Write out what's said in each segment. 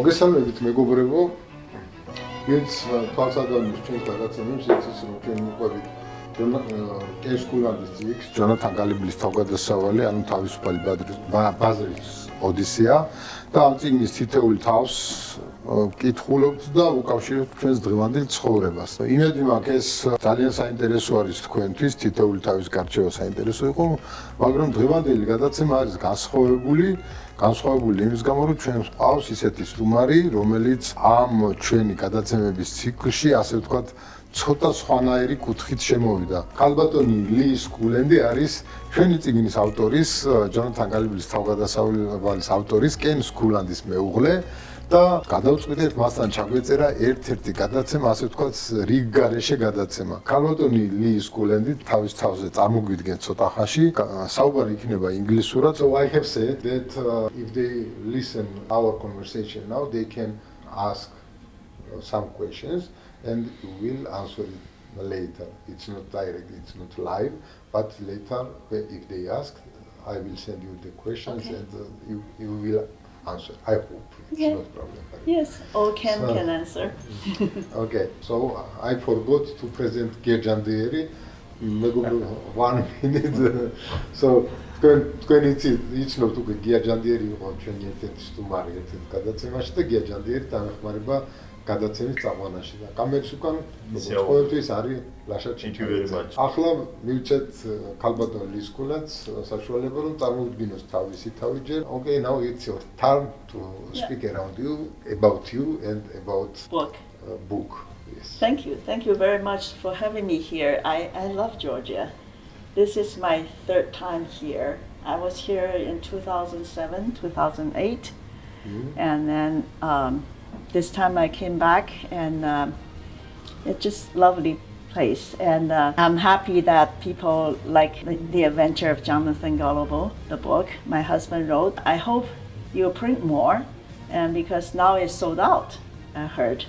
მოგესალმებით მეგობრებო. ვინც თვალსადამის ჩვენ გადაცემებს იცის რომ ჩვენ მიყვებით Ken Schoollands ძიქს, Jonathan Gullible's თავგადასავალი, ანუ თავისუფალი ბაზრის ოდისეა და ამ წიგნის თითოეული თავს კითხულობთ და უკავშირებთ ჩვენს დღევანდელ ცხოვრებას. იმედი მაქვს ეს ძალიან საინტერესო არის თქვენთვის, თითოეული თავის გარჩევა საინტერესო იყო, მაგრამ დღევანდელი გადაცემა არის განსხვავებული იმის გამო, რომ ჩვენ ყავს ისეთი სტუმარი, რომელიც ამ ჩვენი გადაცემების ციკლში, ასე ვთქვათ, ცოტა სხვანაირი კუთხით შემოვიდა. ქალბატონი Li Schoolland არის ჩვენი წიგნის ავტორის, Jonathan Gullible-ის თავგადასავლის ავტორის, Ken Schoolland-ის მეუღლე და გადავწყვიტეთ მასთან ჩაგვეწერა ერთ-ერთი გადაცემა, ასე ვთქვათ, რიგ გარეშე გადაცემა. ქალბატონი Li Schoolland-ი თავის თავზე წარმოგვიდგენ ცოტა ხანში, საუბარი იქნება ინგლისურად. So I have said that if they listen our conversation now, they can ask some questions and you will answer it later. It's not direct, it's not live, but later if they ask, I will send you the questions and you will answer. I hope it's not a problem. Yes, or Ken can answer. Okay, so I forgot to present Gerjanderi. 1 minute. So თქვენ იცნობთ უკვე გიაჯანდიერი იყო ჩვენი ერთ-ერთი სტუმარი ერთ-ერთ გადაცემაში და გიაჯანდიერი დამეხმარება გადაცემის წაყვანაში და კამერის უკან ყოველთვის არის ლაშა ჩინჩივერი. ახლა მივცეთ ქალბატონ Li Schoolland-ს საშუალება რომ წარმოვიდგინოს თავისი თავი ჯერ. Okay, now it's your turn to speak around you about you and about book. Yes. Thank you very much for having me here. I love Georgia. This is my third time here. I was here in 2007, 2008, and then this time I came back, and it's just lovely place. And I'm happy that people like the adventure of Jonathan Gullible, the book my husband wrote. I hope you'll print more, and because now it's sold out, I heard.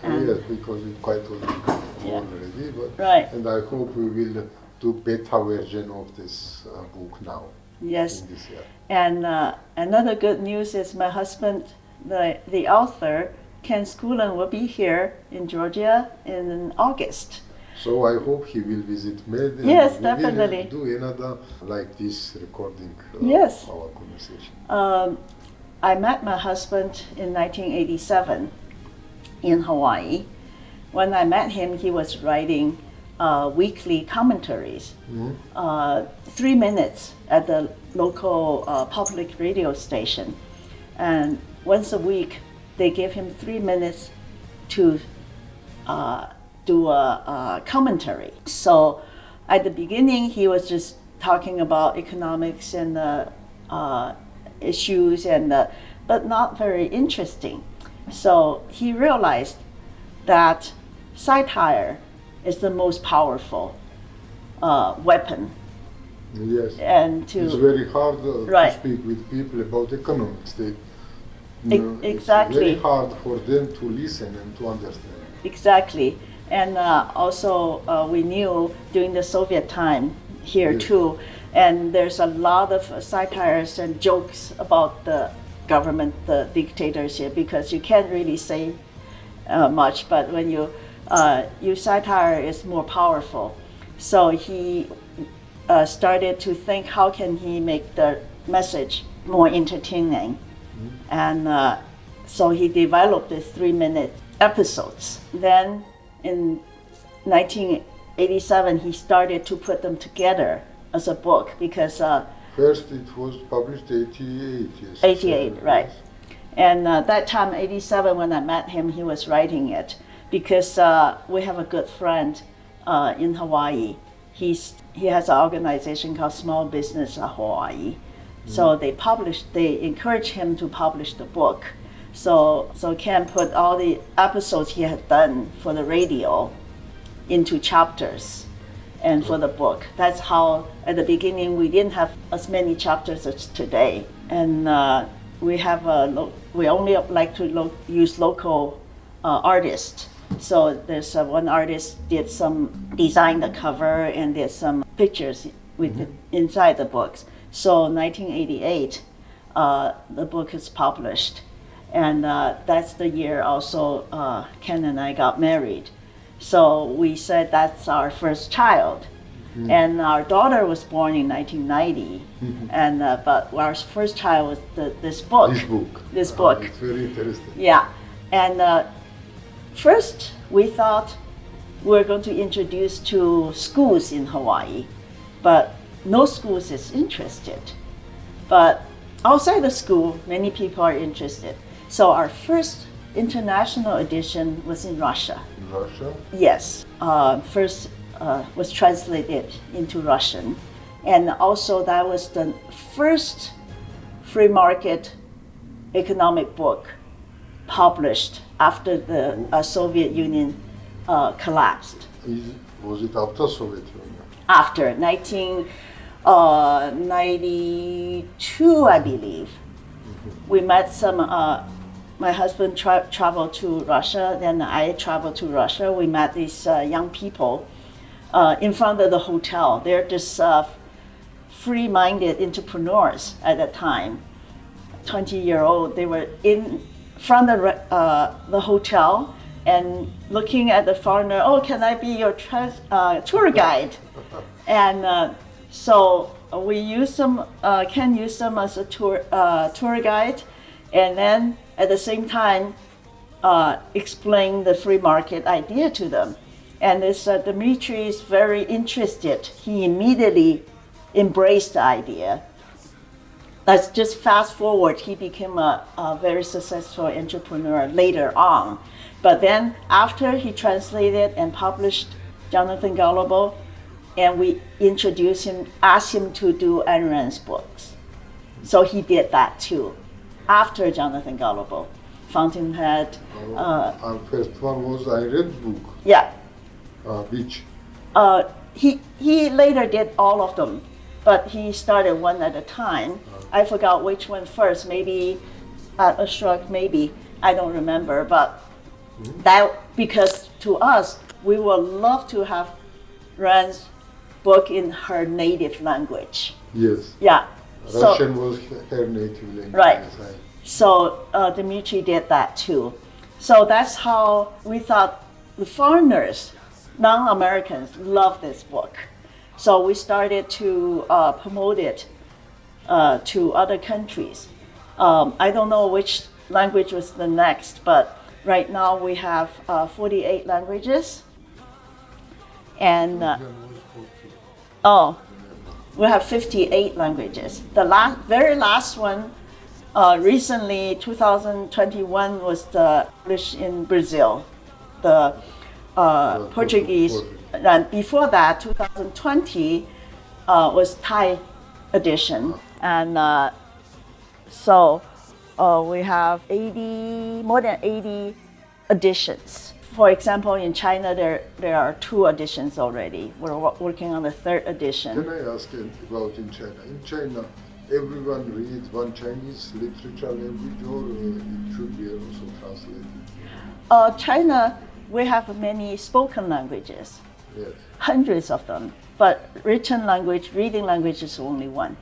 Yes, because it's quite already, but right. And I hope we will do beta version of this book now. Yes. In this year. And another good news is my husband, the author, Ken Schoolland, will be here in Georgia in August. So I hope he will visit me. Yes, we definitely. Will do another like this recording yes. of our conversation. I met my husband in 1987 in Hawaii. When I met him, he was writing weekly commentaries, 3 minutes at the local public radio station. And once a week, they gave him 3 minutes to do a commentary. So at the beginning, he was just talking about economics and issues, but not very interesting. So he realized that satire is the most powerful weapon. Yes. And it's very hard to speak with people about economics. Exactly. It's very hard for them to listen and to understand. Exactly. And also we knew during the Soviet time here too, and there's a lot of satires and jokes about the government, the dictatorship, because you can't really say much, but when you use satire, is more powerful. So he started to think, how can he make the message more entertaining? And so he developed these 3-minute episodes. Then in 1987, he started to put them together as a book because first it was published 88. Yes. 88, right. And that time, 87, when I met him, he was writing it because we have a good friend in Hawaii. He has an organization called Small Business Hawaii. So they encouraged him to publish the book. So Ken put all the episodes he had done for the radio into chapters and for the book. That's how at the beginning we didn't have as many chapters as today. And we only like to use local artists. So there's one artist did some design the cover and there's some pictures with inside the books. So 1988, the book is published, And that's the year also Ken and I got married. So we said that's our first child. And our daughter was born in 1990, and but our first child was this book. This book. It's very interesting. Yeah, and first we thought we were going to introduce to schools in Hawaii, but no schools is interested. But outside the school, many people are interested. So our first international edition was in Russia. In Russia? Yes, first was translated into Russian, and also that was the first free market economic book published after the Soviet Union collapsed. Was it after Soviet Union? After 1992, I believe. We met some. My husband traveled to Russia, then I traveled to Russia. We met these young people in front of the hotel. They're just free-minded entrepreneurs at that time. 20-year-old, they were in front of the hotel and looking at the foreigner. Oh, can I be your tour guide? And so we use them. Ken used them as a tour guide, and then at the same time explain the free market idea to them. And this Dmitry is very interested. He immediately embraced the idea. Let's just fast forward. He became a very successful entrepreneur later on. But then after he translated and published Jonathan Gullible, and we introduced him, asked him to do Ayn Rand's books. So he did that too. After Jonathan Gullible, Fountainhead. Our first one was Ayn Rand's book. Yeah. Which? He later did all of them, but he started one at a time. I forgot which one first. Maybe a shrug. Maybe I don't remember. But that because to us, we would love to have Rand's book in her native language. Yes. Yeah. Russian was her native language. Right. So Dmitry did that too. So that's how we thought the foreigners, non-Americans, love this book. So we started to promote it to other countries. I don't know which language was the next, but right now we have 48 languages. And we have 58 languages. The very last one, recently, 2021, was published in Brazil, the Portuguese. And before that, 2020 was Thai edition. And so we have more than 80 editions. For example, in China, there are 2 editions already. We're working on the 3rd edition. Can I ask about in China? In China, everyone reads one Chinese literature language, or it should be also translated? China, we have many spoken languages, Yes. hundreds of them. But written language, reading language is only one.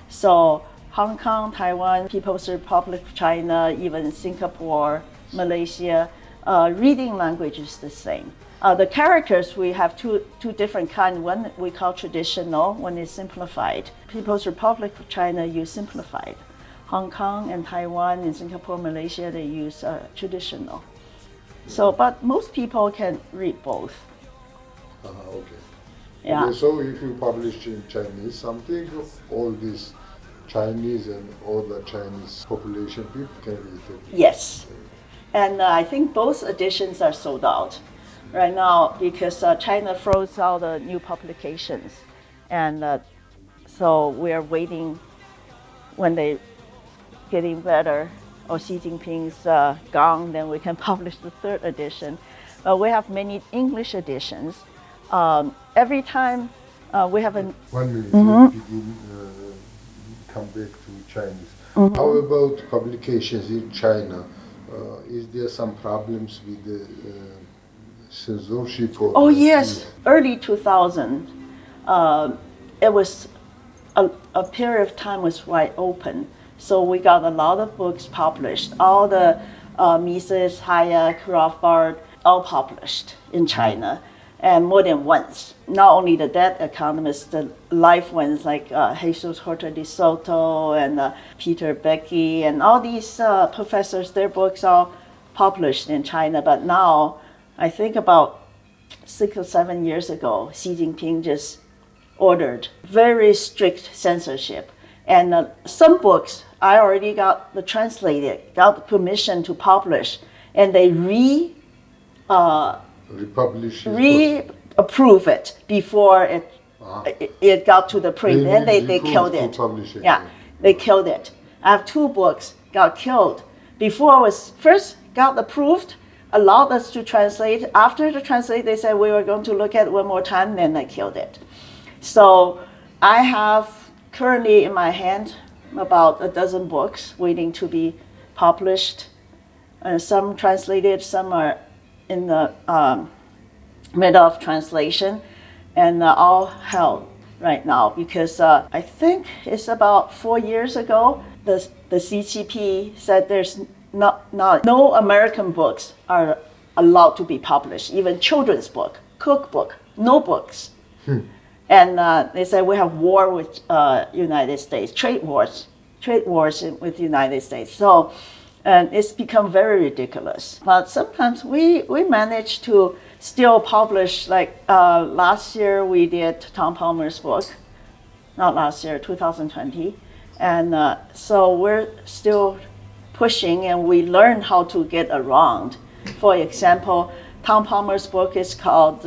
So Hong Kong, Taiwan, People's Republic of China, even Singapore, Malaysia, reading language is the same. The characters, we have two different kinds. One we call traditional, one is simplified. People's Republic of China use simplified. Hong Kong and Taiwan and Singapore, Malaysia, they use traditional. So, but most people can read both. Okay. Yeah. Okay, so if you publish in Chinese something, all these Chinese and all the Chinese population people can read it. Yes. And I think both editions are sold out right now because China throws out the new publications. And so we're waiting when they getting better or Xi Jinping's gone, then we can publish the 3rd edition. But we have many English editions. Every time we have a... 1 minute, begin, come back to Chinese. How about publications in China? Is there some problems with the censorship? Oh yes, early 2000. It was a period of time was wide open. So we got a lot of books published. All the Mises, Hayek, Rothbard, all published in China, and more than once. Not only the dead economists, the live ones like Jesus Horta de Soto and Peter Becky, and all these professors, their books are published in China. But now, I think about 6 or 7 years ago, Xi Jinping just ordered very strict censorship. And some books I already got the got permission to publish, and they re-approve it before it got to the print. Then they killed it. Yeah, they killed it. I have 2 books got killed. Before it was first got approved, allowed us to translate. After the translate, they said we were going to look at it one more time, then they killed it. So I have currently in my hand about a dozen books waiting to be published. Some translated, some are in the middle of translation, and all held right now because I think it's about 4 years ago the CCP said there's no American books are allowed to be published, even children's book, cookbook, no books. And they said we have war with United States, trade wars with United States. So it's become very ridiculous. But sometimes we manage to still publish, like last year we did Tom Palmer's book, not last year, 2020. And so we're still pushing, and we learn how to get around. For example, Tom Palmer's book is called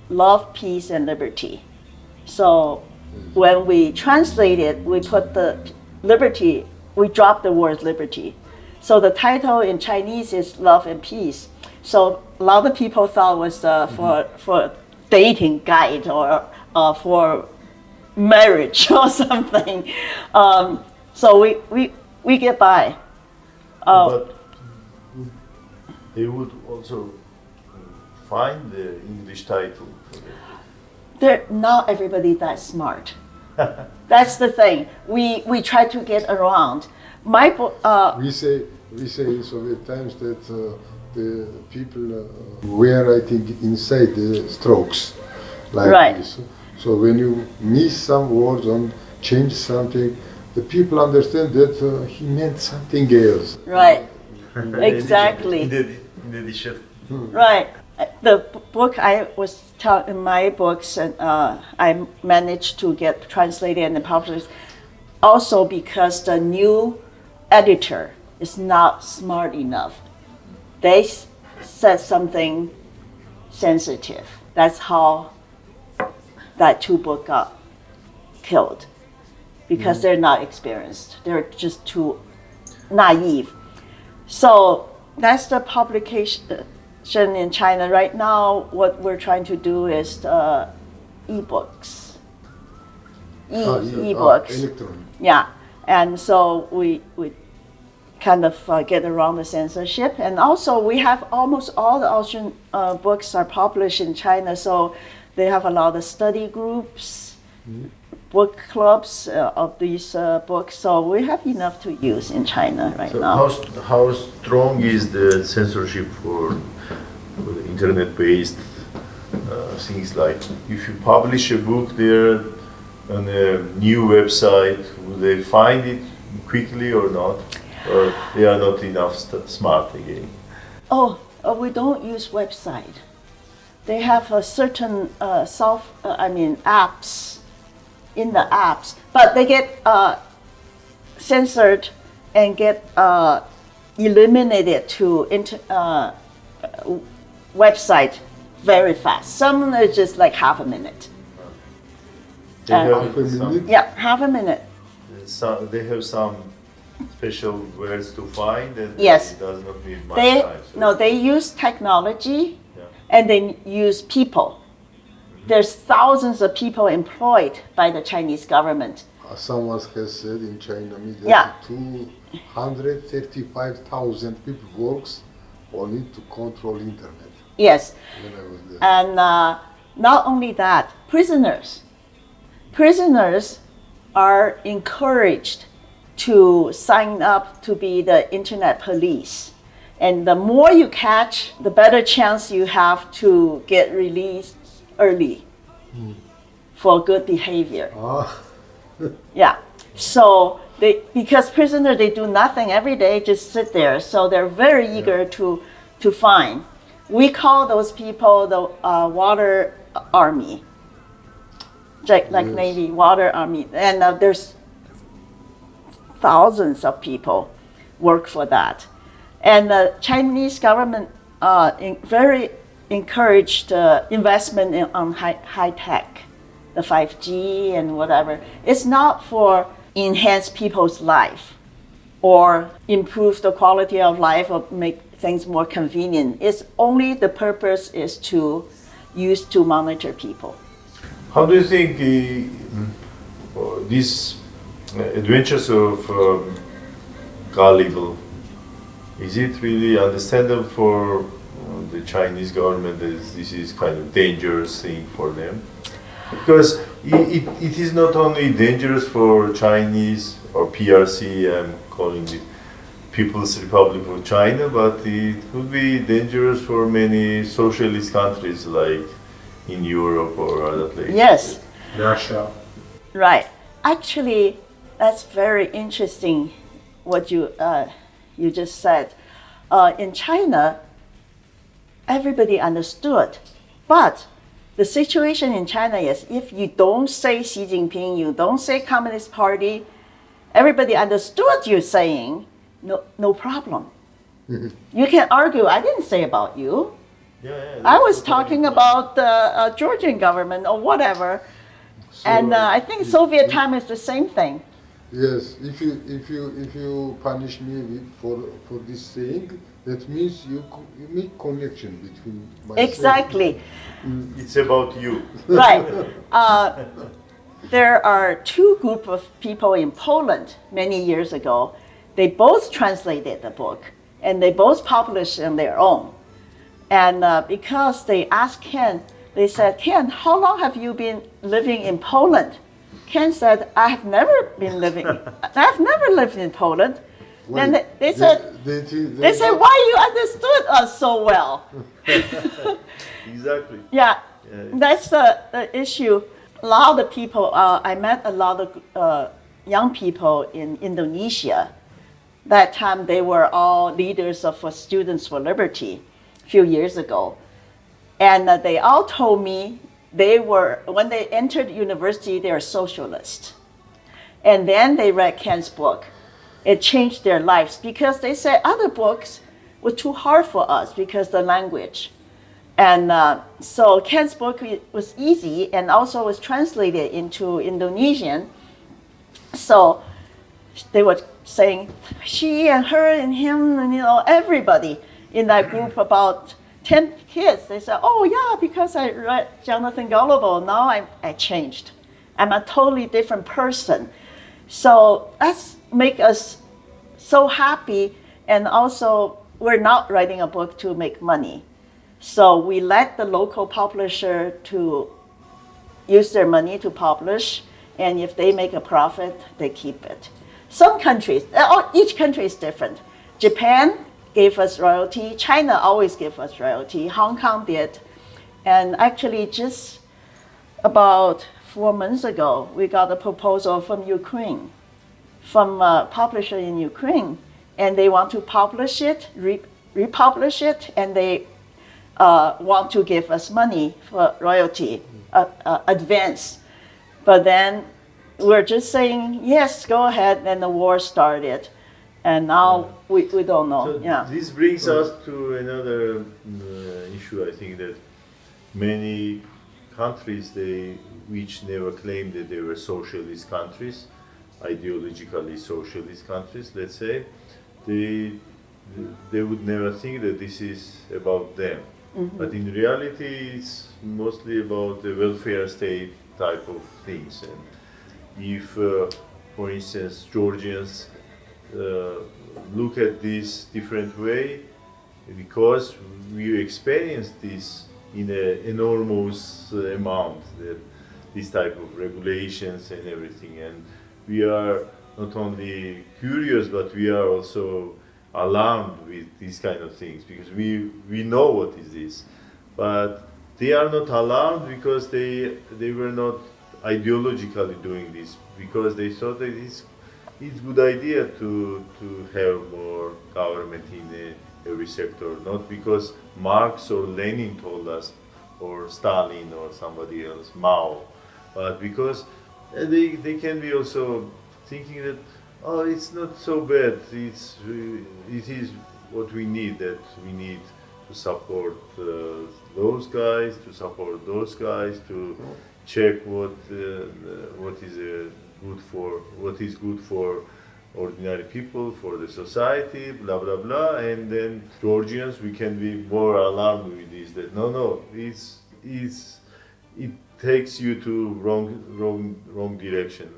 Love, Peace, and Liberty. So when we translate it, we put the liberty, we drop the word liberty. So the title in Chinese is Love and Peace. So a lot of people thought it was for dating guide or for marriage or something. So we get by. But they would also find the English title. Not everybody that smart. That's the thing. We try to get around. My book. We say in Soviet times that the people were writing inside the strokes, like this. So when you miss some words and change something, the people understand that he meant something else. Right. Exactly. In addition. Right. The book I was in my books, and I managed to get translated and published, also because the new editor is not smart enough. They said something sensitive. That's how that 2 books got killed, because they're not experienced. They're just too naive. So that's the publication in China. Right now, what we're trying to do is e-books. E-books. Electronic. Yeah, and so we kind of get around the censorship. And also we have almost all the Austrian books are published in China, so they have a lot of study groups, book clubs of these books. So we have enough to use in China right now. How strong is the censorship for the internet-based things? Like if you publish a book there on a new website, will they find it quickly or not? Or they are not enough smart again? We don't use website. They have a certain apps in the apps, but they get censored and get eliminated to website very fast. Some are just like half a minute. Half a minute? Yeah, half a minute. So they have some special words to find, and yes. It does not need much time. So no, they use technology, and they use people. There's thousands of people employed by the Chinese government. Someone has said in China that 235,000 people works only to control internet. Yes, When I was there. and not only that, prisoners are encouraged to sign up to be the internet police. And the more you catch, the better chance you have to get released early for good behavior. Yeah. So because prisoners, they do nothing every day, just sit there. So they're very eager to find. We call those people the water army, like Navy, water army. And there's thousands of people work for that. And the Chinese government very encouraged investment on high tech, the 5G and whatever. It's not for enhance people's life or improve the quality of life or make things more convenient. It's only the purpose is to use to monitor people. How do you think these adventures of Gullible, is it really understandable for the Chinese government that this is kind of dangerous thing for them? Because it is not only dangerous for Chinese or PRC, I'm calling it People's Republic of China, but it would be dangerous for many socialist countries like in Europe or other places. Yes. Russia. Right. Actually, that's very interesting what you just said. In China, everybody understood, but the situation in China is if you don't say Xi Jinping, you don't say Communist Party, everybody understood you saying, no problem. You can argue, I didn't say about you. I was talking about the Georgian government or whatever. So, and I think Soviet time is the same thing. Yes, if you punish me for this saying, that means you make connection between myself. Exactly. It's about you. Right. There are two groups of people in Poland many years ago. They both translated the book, and they both published on their own. And because they asked Ken, they said, Ken, how long have you been living in Poland? Ken said, I've never lived in Poland. Wait, And they said, why you understood us so well? Exactly. Yeah, that's the issue. A lot of the people, I met a lot of young people in Indonesia. That time they were all leaders of Students for Liberty a few years ago. And they all told me when they entered university, they were socialists. And then they read Ken's book. It changed their lives because they said other books were too hard for us because the language. And so Ken's book was easy and also was translated into Indonesian. So they were saying she and her and him and everybody in that group, about 10 kids. They said, oh yeah, because I read Jonathan Gullible, now I changed. I'm a totally different person. So that's make us so happy. And also we're not writing a book to make money. So we let the local publisher to use their money to publish, and if they make a profit, they keep it. Some countries, each country is different. Japan gave us royalty. China always gave us royalty. Hong Kong did. And actually just about 4 months ago, we got a proposal from Ukraine, from a publisher in Ukraine, and they want to publish it, republish it, and they want to give us money for royalty, advance. But then we're just saying, yes, go ahead, and the war started. And now we don't know. So this brings us to another issue, I think, that many countries, which never claimed that they were socialist countries, ideologically socialist countries, let's say, they would never think that this is about them. Mm-hmm. But in reality, it's mostly about the welfare state type of things. And if, for instance, Georgians look at this different way, because we experience this in an enormous amount, this type of regulations and everything, and we are not only curious, but we are also alarmed with these kind of things because we know what is this, but they are not alarmed because they were not ideologically doing this, because they thought that it's good idea to have more government in every sector, not because Marx or Lenin told us, or Stalin or somebody else, Mao, but because they can be also thinking that, oh, it's not so bad, it is what we need, that we need to support those guys, to support those guys, to check what is good for ordinary people, for the society, blah blah blah. And then Georgians, we can be more alarmed with this, that no, it takes you to wrong direction.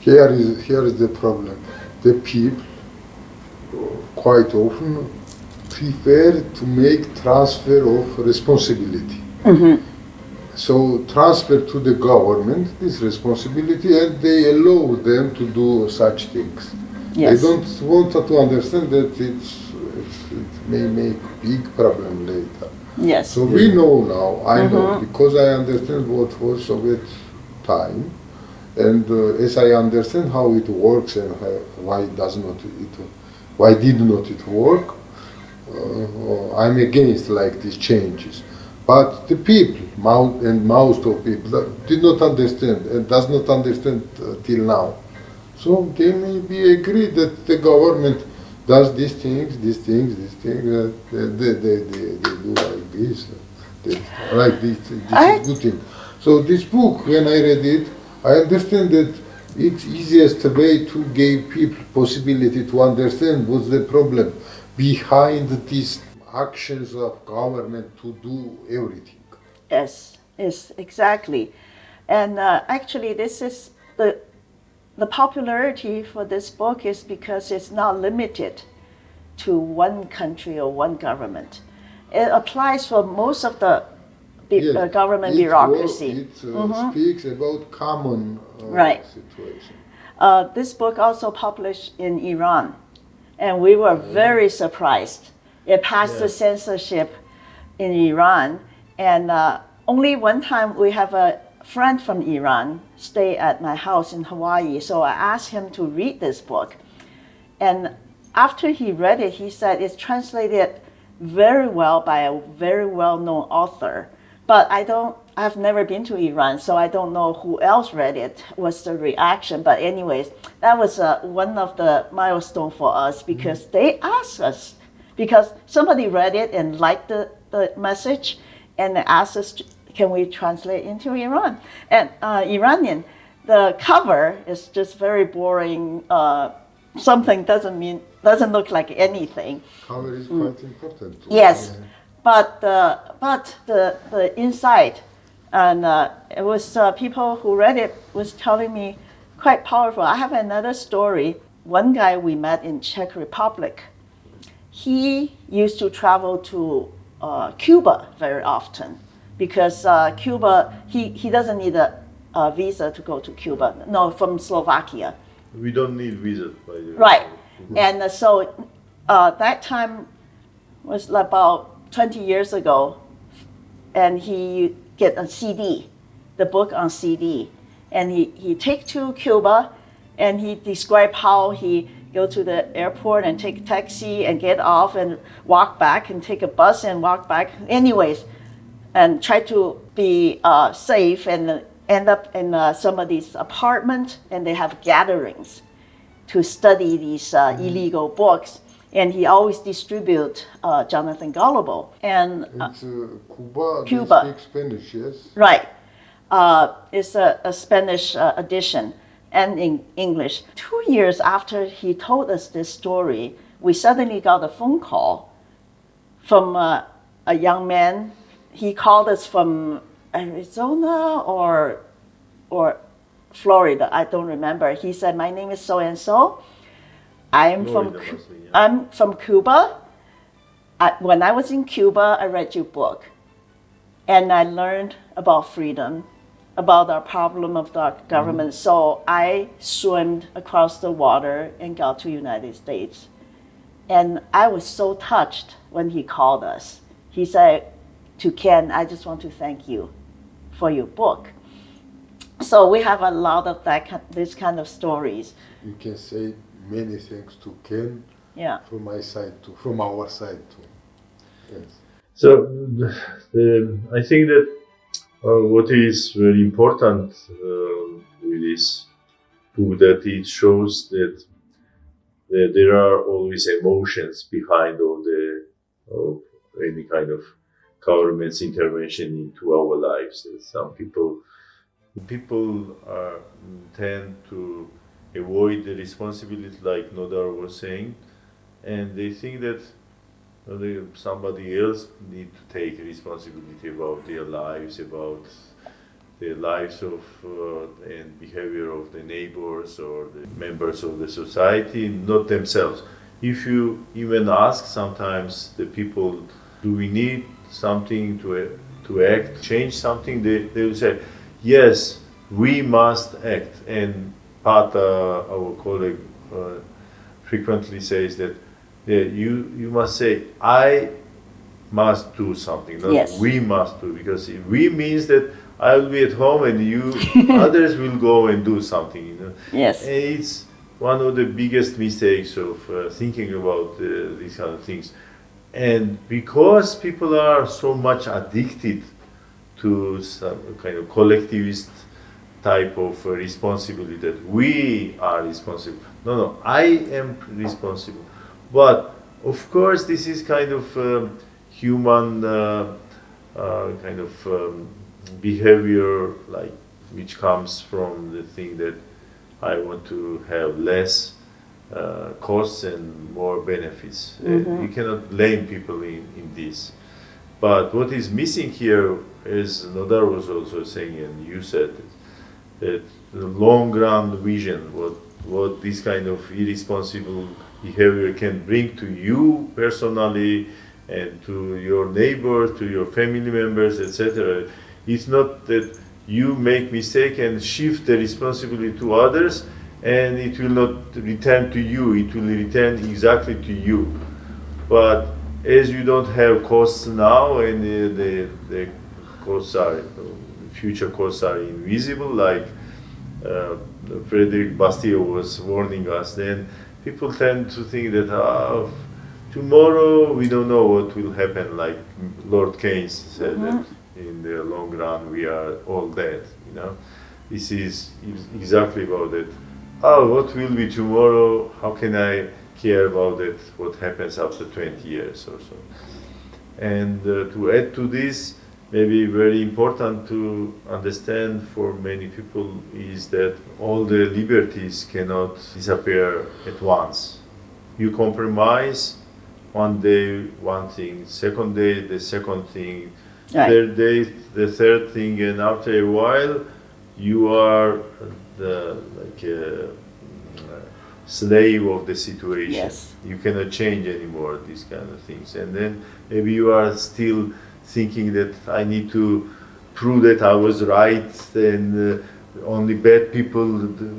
Here is the problem. The people quite often prefer to make transfer of responsibility. So transfer to the government this responsibility, and they allow them to do such things. Yes. They don't want to understand that it may make big problem later. Yes. So we know now, I know, because I understand what was Soviet time, and as I understand how it works and why did not it work, I'm against like these changes. But the people, most of people, did not understand and does not understand till now. So they may be agreed that the government does these things, they do like this, like this is a good thing. So this book, when I read it, I understand that it's easiest way to give people possibility to understand what's the problem behind these actions of government to do everything. Yes, exactly. And actually, this is the popularity for this book is because it's not limited to one country or one government. It applies for most of the government bureaucracy. It speaks about common situation. This book also published in Iran, and we were very surprised. It passed the censorship in Iran, and only one time we have a friend from Iran stay at my house in Hawaii, so I asked him to read this book. And after he read it, he said it's translated very well by a very well-known author. But I've never been to Iran, so I don't know who else read it, what's the reaction. But anyways, that was one of the milestones for us, because they asked us, because somebody read it and liked the message, and they asked us, can we translate into Iran? And Iranian, the cover is just very boring. Something doesn't look like anything. Cover is quite important. Yes, but the inside, and it was people who read it was telling me quite powerful. I have another story. One guy we met in Czech Republic, he used to travel to Cuba very often, because Cuba, he doesn't need a visa to go to Cuba. No, from Slovakia. We don't need visa, by the way. Right, and so that time was about 20 years ago, and he get a CD, the book on CD, and he take to Cuba, and he described how he go to the airport and take a taxi and get off and walk back and take a bus and walk back. Anyways, and try to be safe, and end up in somebody's apartment, and they have gatherings to study these illegal books. And he always distribute Jonathan Gullible. And it's Cuba. They speak Spanish, yes. Right, it's a Spanish edition and in English. 2 years after he told us this story, we suddenly got a phone call from a young man. He called us from Arizona or Florida, I don't remember. He said, my name is so and so. I'm from Cuba. When I was in Cuba, I read your book, and I learned about freedom. about our problem of the government. So I swam across the water and got to United States. And I was so touched when he called us. He said to Ken, I just want to thank you for your book. So we have a lot of this kind of stories. You can say many thanks to Ken Yeah. from my side too, from our side too. Yes. So I think that what is very important with this book, that it shows that there are always emotions behind of any kind of government's intervention into our lives. Some people tend to avoid the responsibility, like Nodar was saying, and they think that somebody else need to take responsibility about their lives, about the lives of and behavior of the neighbors or the members of the society, not themselves. If you even ask sometimes the people, do we need something to act, change something, they will say, yes, we must act. And Pat, our colleague, frequently says that you must say, I must do something, not Yes. we must do, because we means that I will be at home and you others will go and do something. You know? Yes. And it's one of the biggest mistakes of thinking about these kind of things. And because people are so much addicted to some kind of collectivist type of responsibility, that we are responsible. No, I am responsible. But of course, this is kind of human kind of behavior, like which comes from the thing that I want to have less costs and more benefits. You cannot blame people in this. But what is missing here, as Nodar was also saying, and you said, that the long-run vision, what this kind of irresponsible behavior can bring to you personally and to your neighbors, to your family members, etc. It's not that you make mistake and shift the responsibility to others and it will not return to you, it will return exactly to you. But as you don't have costs now and the costs are, future costs are invisible, like Frederick Bastille was warning us, then people tend to think that tomorrow we don't know what will happen, like Lord Keynes said that in the long run we are all dead, you know. This is exactly about it. What will be tomorrow? How can I care about it? What happens after 20 years or so? And to add to this, maybe very important to understand for many people is that all the liberties cannot disappear at once. You compromise one day, one thing, second day, the second thing, Right. third day, the third thing, and after a while, you are the slave of the situation. Yes. You cannot change anymore these kind of things, and then maybe you are still thinking that I need to prove that I was right, and only bad people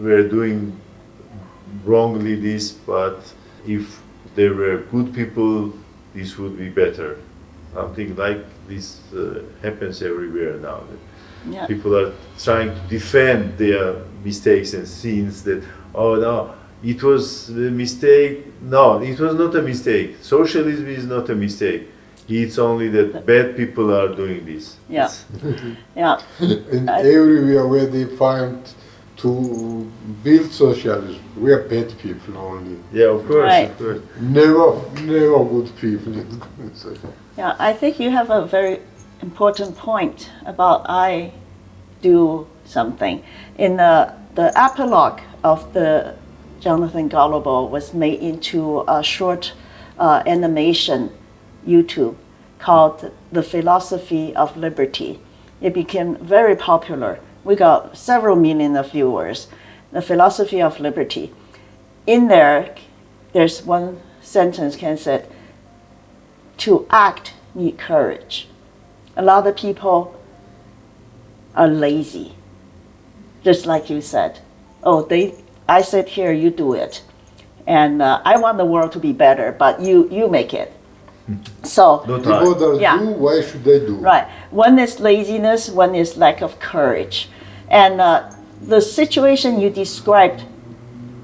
were doing wrongly this, but if there were good people, this would be better. Something like this happens everywhere now. Yeah. People are trying to defend their mistakes and sins that, oh no, it was a mistake. No, it was not a mistake. Socialism is not a mistake. It's only that bad people are doing this. Yeah. Yeah. And everywhere where they find to build socialism, we are bad people only. Yeah, of course, Right. of course. Never good people. Yeah, I think you have a very important point about I do something. In the epilogue of the Jonathan Gullible was made into a short animation YouTube called The Philosophy of Liberty. It became very popular. We got several million of viewers. The Philosophy of Liberty. In there, there's one sentence Ken said, to act need courage. A lot of people are lazy. just like you said. Oh, I said here, you do it. And I want the world to be better, but you make it. So, No If time. others Yeah. do, why should they do? right. One is laziness, one is lack of courage. And the situation you described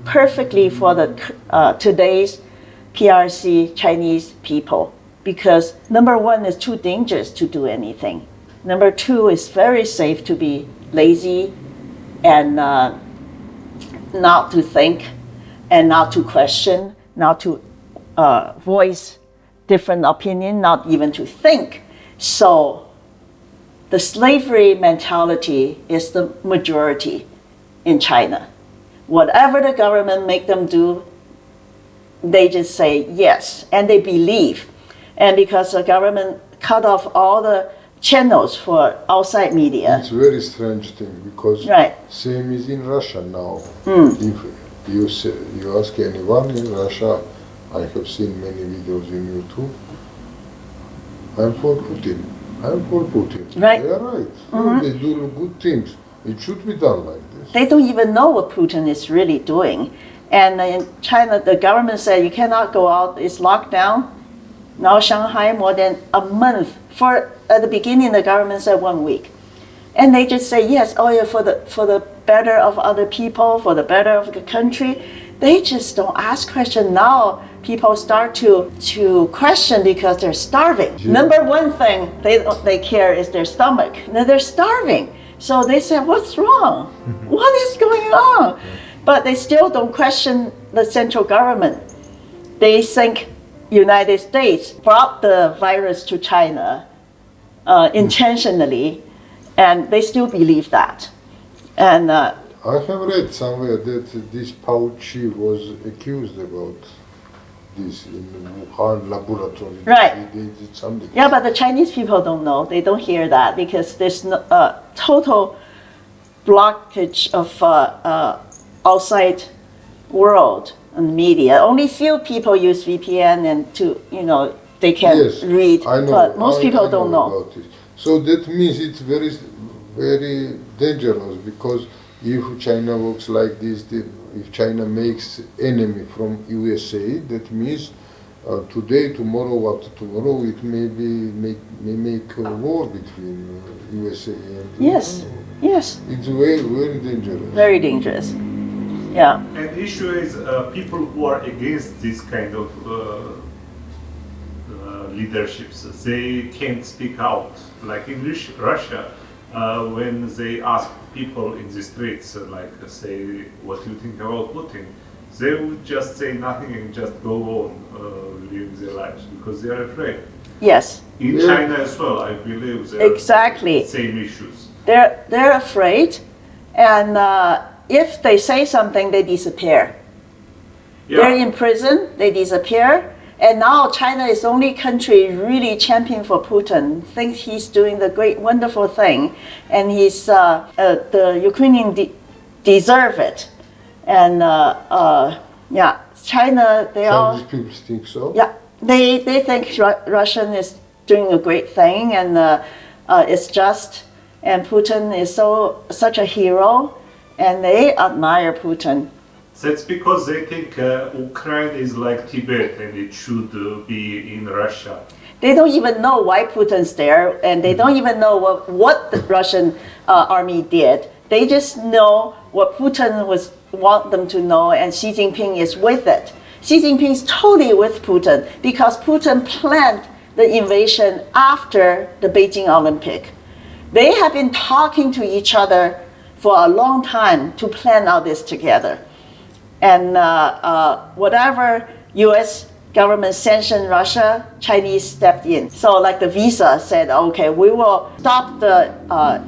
perfectly for the today's PRC Chinese people, because number one is too dangerous to do anything. Number two is very safe to be lazy and not to think and not to question, not to voice different opinion, not even to think. So the slavery mentality is the majority in China. Whatever the government make them do, they just say yes, and they believe. And because the government cut off all the channels for outside media. It's a very strange thing because Right. same is in Russia now. If you ask anyone in Russia, I have seen many videos in YouTube. I'm for Putin. I'm for Putin. Right. They are right. They do good things. It should be done like this. They don't even know what Putin is really doing. And in China, the government said you cannot go out, it's locked down. Now Shanghai, more than a month. At the beginning, the government said 1 week. And they just say, yes, oh yeah, for the better of other people, for the better of the country. They just don't ask questions. Now people start to question because they're starving. Yeah. Number one thing they care is their stomach. Now they're starving. So they say, what's wrong? What is going on? But they still don't question the central government. They think United States brought the virus to China intentionally, and they still believe that. And I have read somewhere that this Fauci was accused about this in Wuhan laboratory. Right. They did something. yeah, but the Chinese people don't know. They don't hear that because there's no, total blockage of outside world and media. Only few people use VPN and they can Yes, read, I know, but most people I don't know. about it. So that means it's very, very dangerous because if China works like this, if China makes enemy from USA, that means today, tomorrow, after tomorrow, it may make a war between USA and Yes, yes, It's very, very dangerous. very dangerous. Yeah. And the issue is people who are against this kind of leaderships, they can't speak out. Like in Russia, when they ask people in the streets, say, what do you think about Putin? They would just say nothing and just go on living their lives because they are afraid. Yes, In Yeah. China as well, I believe there exactly. are same issues. They're afraid, and if they say something, they disappear. They're in prison, they disappear. And now China is the only country really champion for Putin, thinks he's doing the great, wonderful thing. And the Ukrainians deserve it. And China, they all, Chinese people think so. yeah, they think Russian is doing a great thing and it's just. And Putin is such a hero, and they admire Putin. That's because they think Ukraine is like Tibet and it should be in Russia. They don't even know why Putin's there, and they don't even know what the Russian army did. They just know what Putin want them to know, and Xi Jinping is with it. Xi Jinping is totally with Putin because Putin planned the invasion after the Beijing Olympic. They have been talking to each other for a long time to plan all this together. And whatever U.S. government sanctioned Russia, Chinese stepped in. So like the Visa said, okay, we will stop the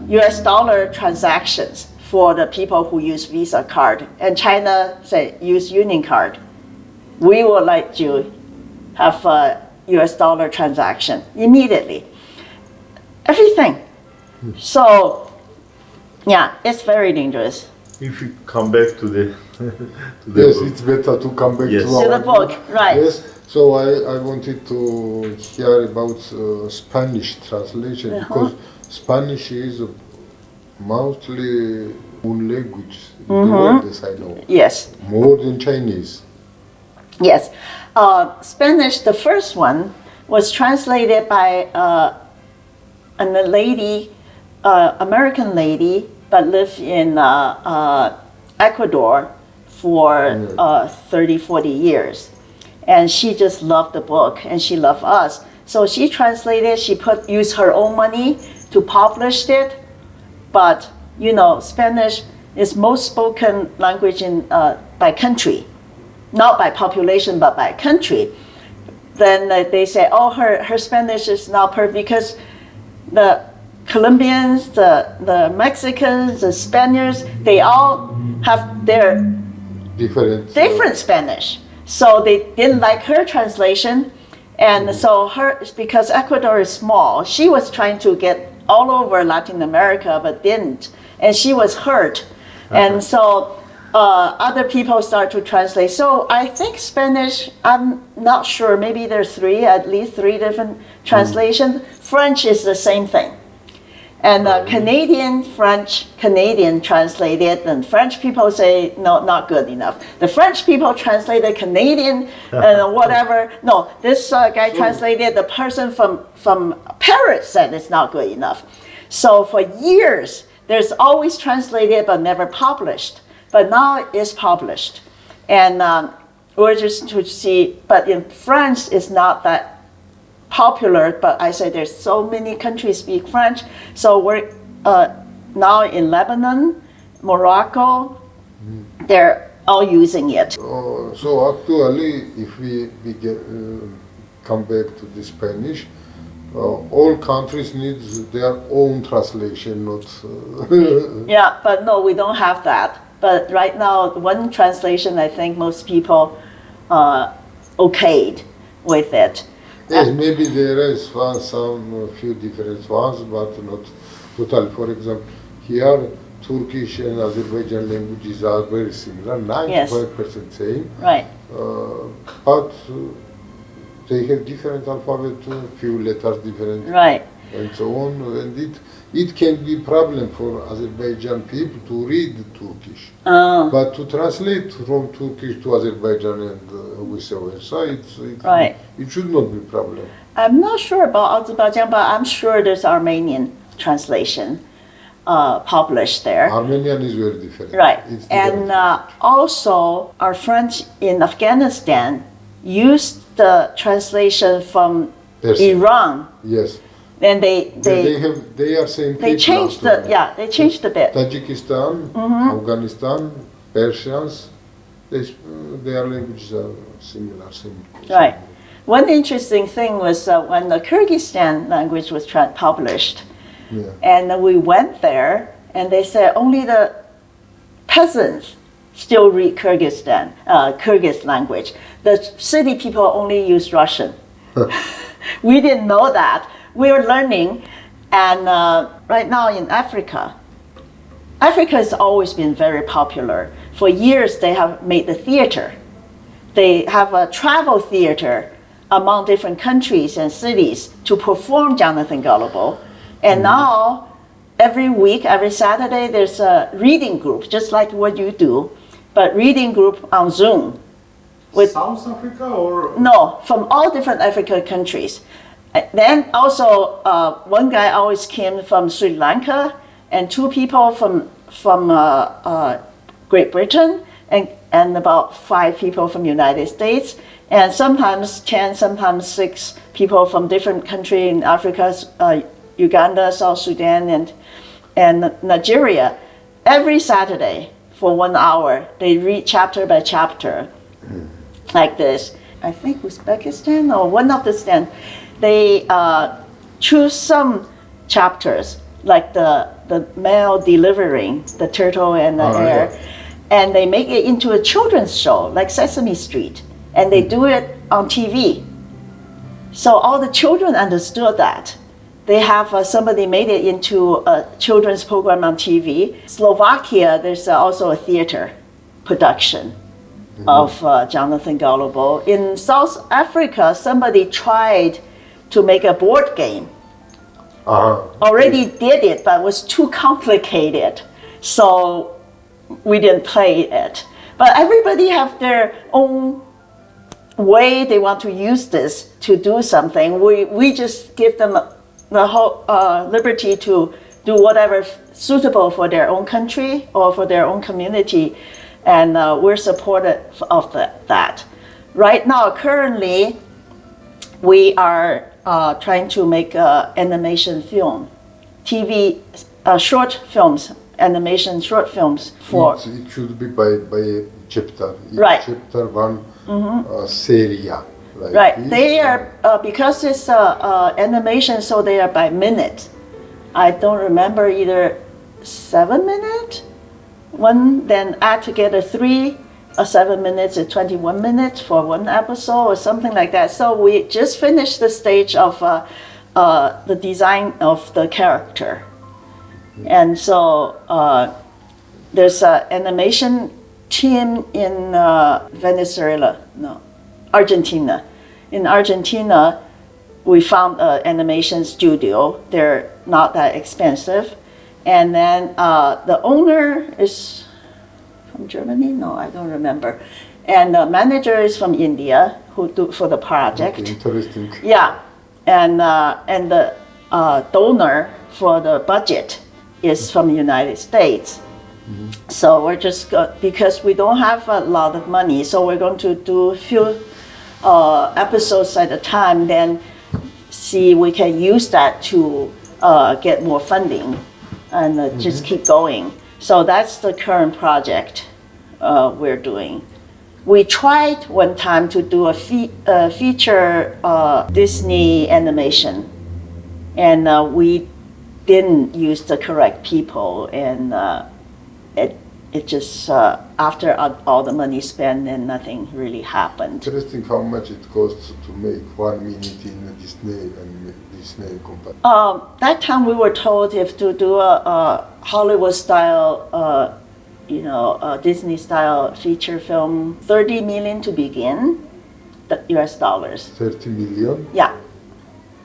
U.S. dollar transactions for the people who use Visa card. And China said, use Union card. We will let you have a U.S. dollar transaction immediately. Everything. So, yeah, it's very dangerous. If you come back to the Yes, book. it's better to come back Yes. to To our the book, right. Yes, so I wanted to hear about Spanish translation because Spanish is mostly one language. The word as I know. Yes. More than Chinese. Yes. Spanish, the first one, was translated by a lady, American lady, but lived in Ecuador for 30, 40 years. And she just loved the book, and she loved us. So she translated, she used her own money to publish it. But, you know, Spanish is most spoken language by country. Not by population, but by country. Then they say, oh, her Spanish is not perfect because the Colombians, the Mexicans, the Spaniards, they all have their different Spanish. So they didn't like her translation. And so because Ecuador is small, she was trying to get all over Latin America, but didn't. And she was hurt. And so other people start to translate. So I think Spanish, I'm not sure, maybe there's at least three different translations. French is the same thing. And Canadian, French, Canadian translated, and French people say, no, not good enough. The French people translated Canadian and whatever. No, this guy translated, the person from Paris said it's not good enough. So for years, there's always translated but never published. But now it's published. And we're just to see, but in France, it's not that popular, but I say there's so many countries speak French. So we're now in Lebanon, Morocco, they're all using it. So actually, if we come back to the Spanish, all countries need their own translation, not... Yeah, but no, we don't have that. But right now, one translation, I think most people okayed with it. Yes, maybe there is some few different ones, but not totally. For example, here Turkish and Azerbaijan languages are very similar, 95% same. Right. But they have different alphabet, few letters different, right, and so on. And it can be problem for Azerbaijan people to read Turkish, but to translate from Turkish to Azerbaijan and vice versa, right. It should not be problem. I'm not sure about Azerbaijan, but I'm sure there's Armenian translation published there. Armenian is very different. Right, and also our friends in Afghanistan used the translation from Iran. Yes. And they are same. They changed they changed a bit. Tajikistan, Afghanistan, Persians, their languages are similar. Right. One interesting thing was when the Kyrgyzstan language was published, and we went there, and they said only the peasants still read Kyrgyz language. The city people only use Russian. We didn't know that. We're learning, and right now in Africa has always been very popular. For years, they have made the theater. They have a travel theater among different countries and cities to perform Jonathan Gullible. And now, every week, every Saturday, there's a reading group, just like what you do, but reading group on Zoom. With South Africa or? No, from all different African countries. Then also, one guy always came from Sri Lanka, and two people from Great Britain, and about 5 people from United States, and sometimes 10, sometimes 6 people from different countries in Africa, Uganda, South Sudan, and Nigeria. Every Saturday for 1 hour, they read chapter by chapter, like this. I think Uzbekistan or one of the stands. They choose some chapters, like the male delivering the turtle and the hare, and they make it into a children's show, like Sesame Street, and they do it on TV. So all the children understood that. They have somebody made it into a children's program on TV. Slovakia, there's also a theater production of Jonathan Gullible. In South Africa, somebody tried to make a board game already did it, but it was too complicated, so we didn't play it. But everybody have their own way they want to use this to do something. We just give them the whole liberty to do whatever suitable for their own country or for their own community, and we're supportive of that. Right now, currently, we are trying to make an animation film, TV short films, animation short films for. It should be by chapter. Right. Chapter one, series. Like Right. this. They are because it's animation, so they are by minute. I don't remember either 7 minutes, one, then add together 3. 7 minutes is 21 minutes for one episode or something like that. So we just finished the stage of the design of the character. And so there's an animation team in Argentina. In Argentina, we found an animation studio. They're not that expensive. And then the owner is from Germany? No, I don't remember. And the manager is from India, who do for the project. Okay, interesting. Yeah, and the donor for the budget is from the United States. So we're just because we don't have a lot of money, so we're going to do a few episodes at a time. Then see we can use that to get more funding and just keep going. So that's the current project we're doing. We tried one time to do a feature Disney animation, and we didn't use the correct people, and it just after all the money spent, then nothing really happened. Interesting how much it costs to make 1 minute in a Disney company. That time we were told if to do a Hollywood style, Disney style feature film, 30 million to begin, the US dollars. 30 million? Yeah.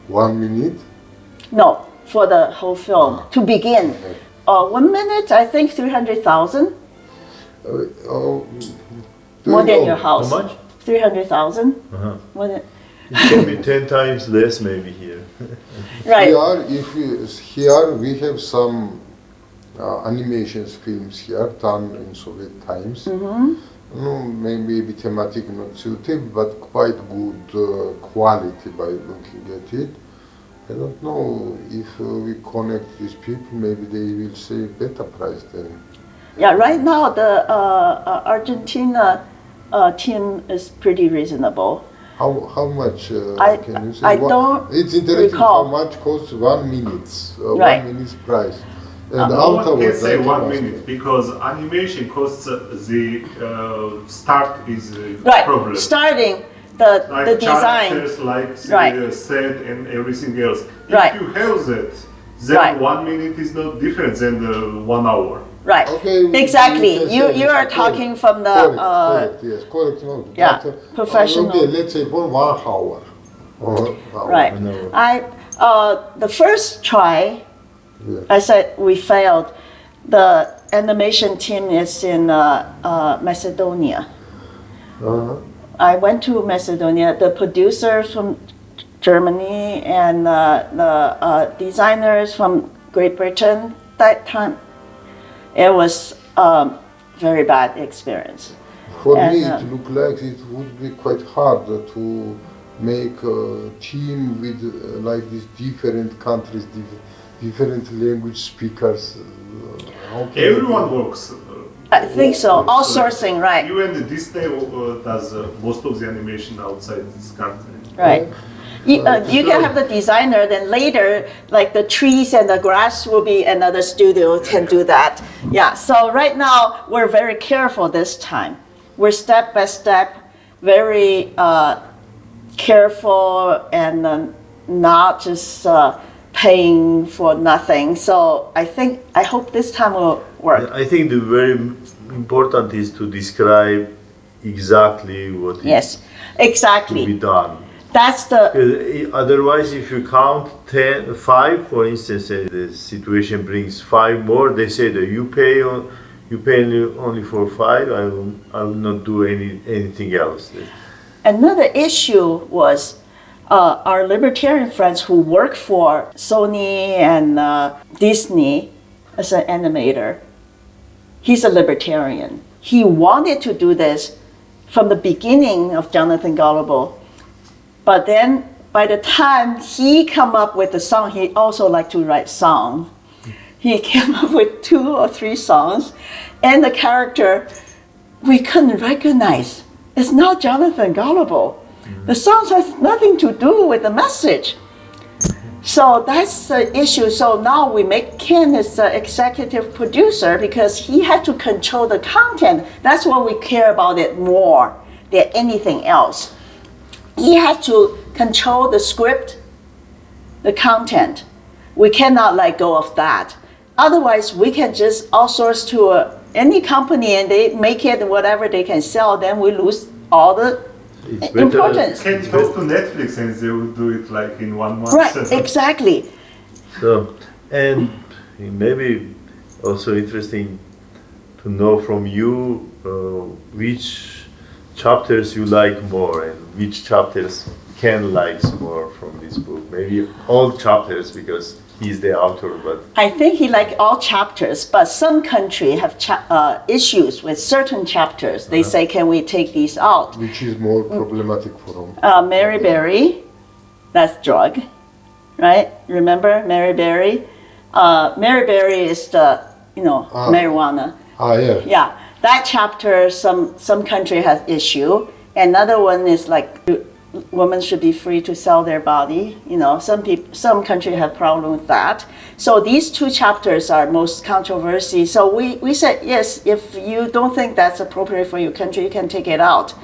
1 minute? No, for the whole film to begin. 1 minute, I think 300,000. More than your house. How much? 300,000. More than. It can be 10 times less maybe here. Right. Here we have some animations films here done in Soviet times. Maybe a bit thematic, not suited, but quite good quality by looking at it. I don't know if we connect these people, maybe they will say better price than. Yeah, right now the Argentina team is pretty reasonable. How much can you say? I don't It's interesting recall. how much costs 1 minute, Right. 1 minute's price. And No one can afterwards, say I 1 ask minute because animation costs the start is a Right, problem. starting the design. Characters, like Right. set and everything else. Right. If you have that, then Right. 1 minute is not different than 1 hour. Right. Okay, Exactly. we can You say you are correct. talking from the Correct, yes, correct. No, yeah, but, professional. Okay, let's say for 1 hour. right. The first try, Yeah. I said we failed. The animation team is in Macedonia. I went to Macedonia. The producers from Germany and the designers from Great Britain. That time, it was very bad experience. For And, me, it looked like it would be quite hard to make a team with like these different countries, different language speakers. How can Everyone you- works. I think so. Outsourcing, right? Even Disney does most of the animation outside this country. Right. You can have the designer, then later, like the trees and the grass will be another studio can do that. Yeah, so right now, we're very careful this time. We're step by step, very careful and not just paying for nothing. So I hope this time will work. I think the very important is to describe exactly what is Yes, to exactly. be done. That's the Otherwise, if you count 5, for instance, the situation brings 5 more, they say that you pay only for 5. I will not do anything else. another issue was our libertarian friends who work for Sony and Disney as an animator. He's a libertarian. He wanted to do this from the beginning of Jonathan Gullible. But then by the time he come up with the song, he also liked to write songs. He came up with 2 or 3 songs, and the character we couldn't recognize. It's not Jonathan Gullible. The songs has nothing to do with the message. So that's the issue. So now we make Ken as the executive producer because he had to control the content. That's what we care about it more than anything else. He had to control the script, the content. We cannot let go of that. Otherwise, we can just outsource to any company and they make it whatever they can sell. Then we lose all the importance. Can talk to Netflix and they will do it like in 1 month. Right, exactly. So, and maybe also interesting to know from you which chapters you like more and which chapters Ken likes more from this book. Maybe all chapters because he's the author, but I think he liked all chapters, but some country have issues with certain chapters. They say, can we take these out? Which is more problematic for him? Mary Berry, that's drug, right? Remember Mary Berry? Mary Berry is the, marijuana. Yeah. Yeah, that chapter, some country has issue. Another one is like women should be free to sell their body. Some country have problem with that. So these 2 chapters are most controversy. So we said, yes, if you don't think that's appropriate for your country, you can take it out.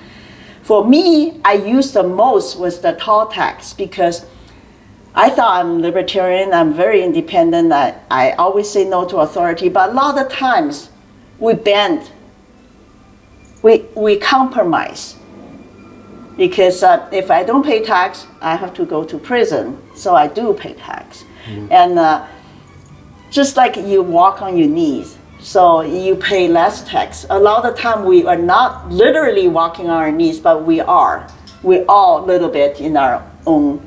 For me, I used the most was the tall text because I thought I'm libertarian, I'm very independent, I always say no to authority, but a lot of times we bend, we compromise. Because if I don't pay tax, I have to go to prison. So I do pay tax. And just like you walk on your knees, so you pay less tax. A lot of the time we are not literally walking on our knees, but we are. We all a little bit in our own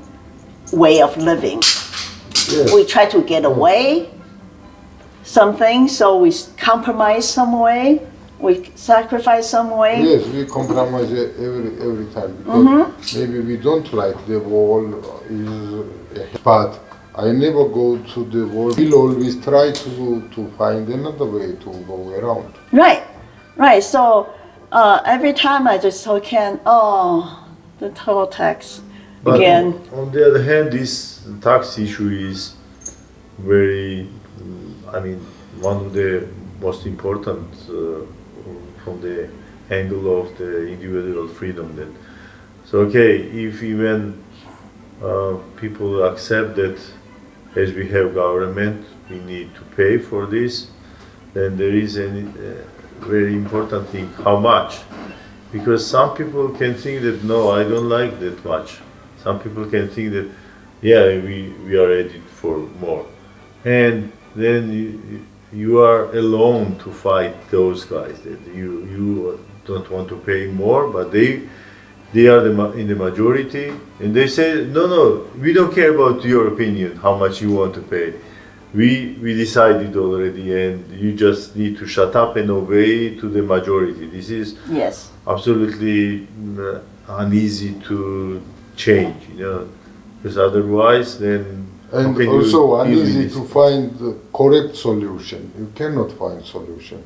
way of living. Yes. We try to get away something, so we compromise some way. We sacrifice some way. Yes, we compromise every time because maybe we don't like the wall, but I never go to the wall. We'll always try to find another way to go around. Right. So every time I just told Ken, the total tax but again. On the other hand, this tax issue is very, one of the most important from the angle of the individual freedom. Then, so if even people accept that as we have government, we need to pay for this, then there is a very important thing, how much? Because some people can think that, no, I don't like that much. Some people can think that, yeah, we are ready for more. And then you are alone to fight those guys. That you don't want to pay more, but they are in the majority, and they say, no, we don't care about your opinion, how much you want to pay. We decided already, and you just need to shut up and obey to the majority. This is absolutely uneasy to change, because otherwise then. And also uneasy to find the correct solution. You cannot find solution.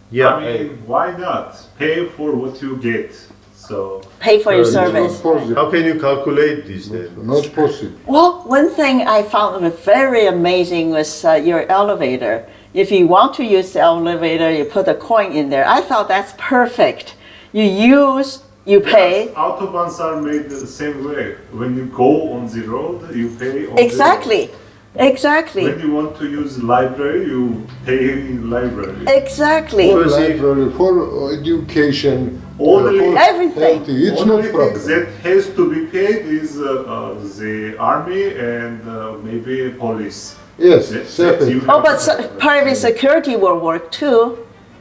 Yeah. Why not? Pay for what you get. So pay for your service. How can you calculate this then? Not possible. Well, one thing I found very amazing was your elevator. If you want to use the elevator, you put a coin in there. I thought that's perfect. You pay. Yes, autobahns are made the same way. When you go on the road, you pay on Exactly. When you want to use library, you pay in library. Exactly. For library, for education, Only, Everything. Healthy. It's only not thing problem. that has to be paid is the army and maybe police. Yes, That certainly. you Oh, have but to- private security will work too.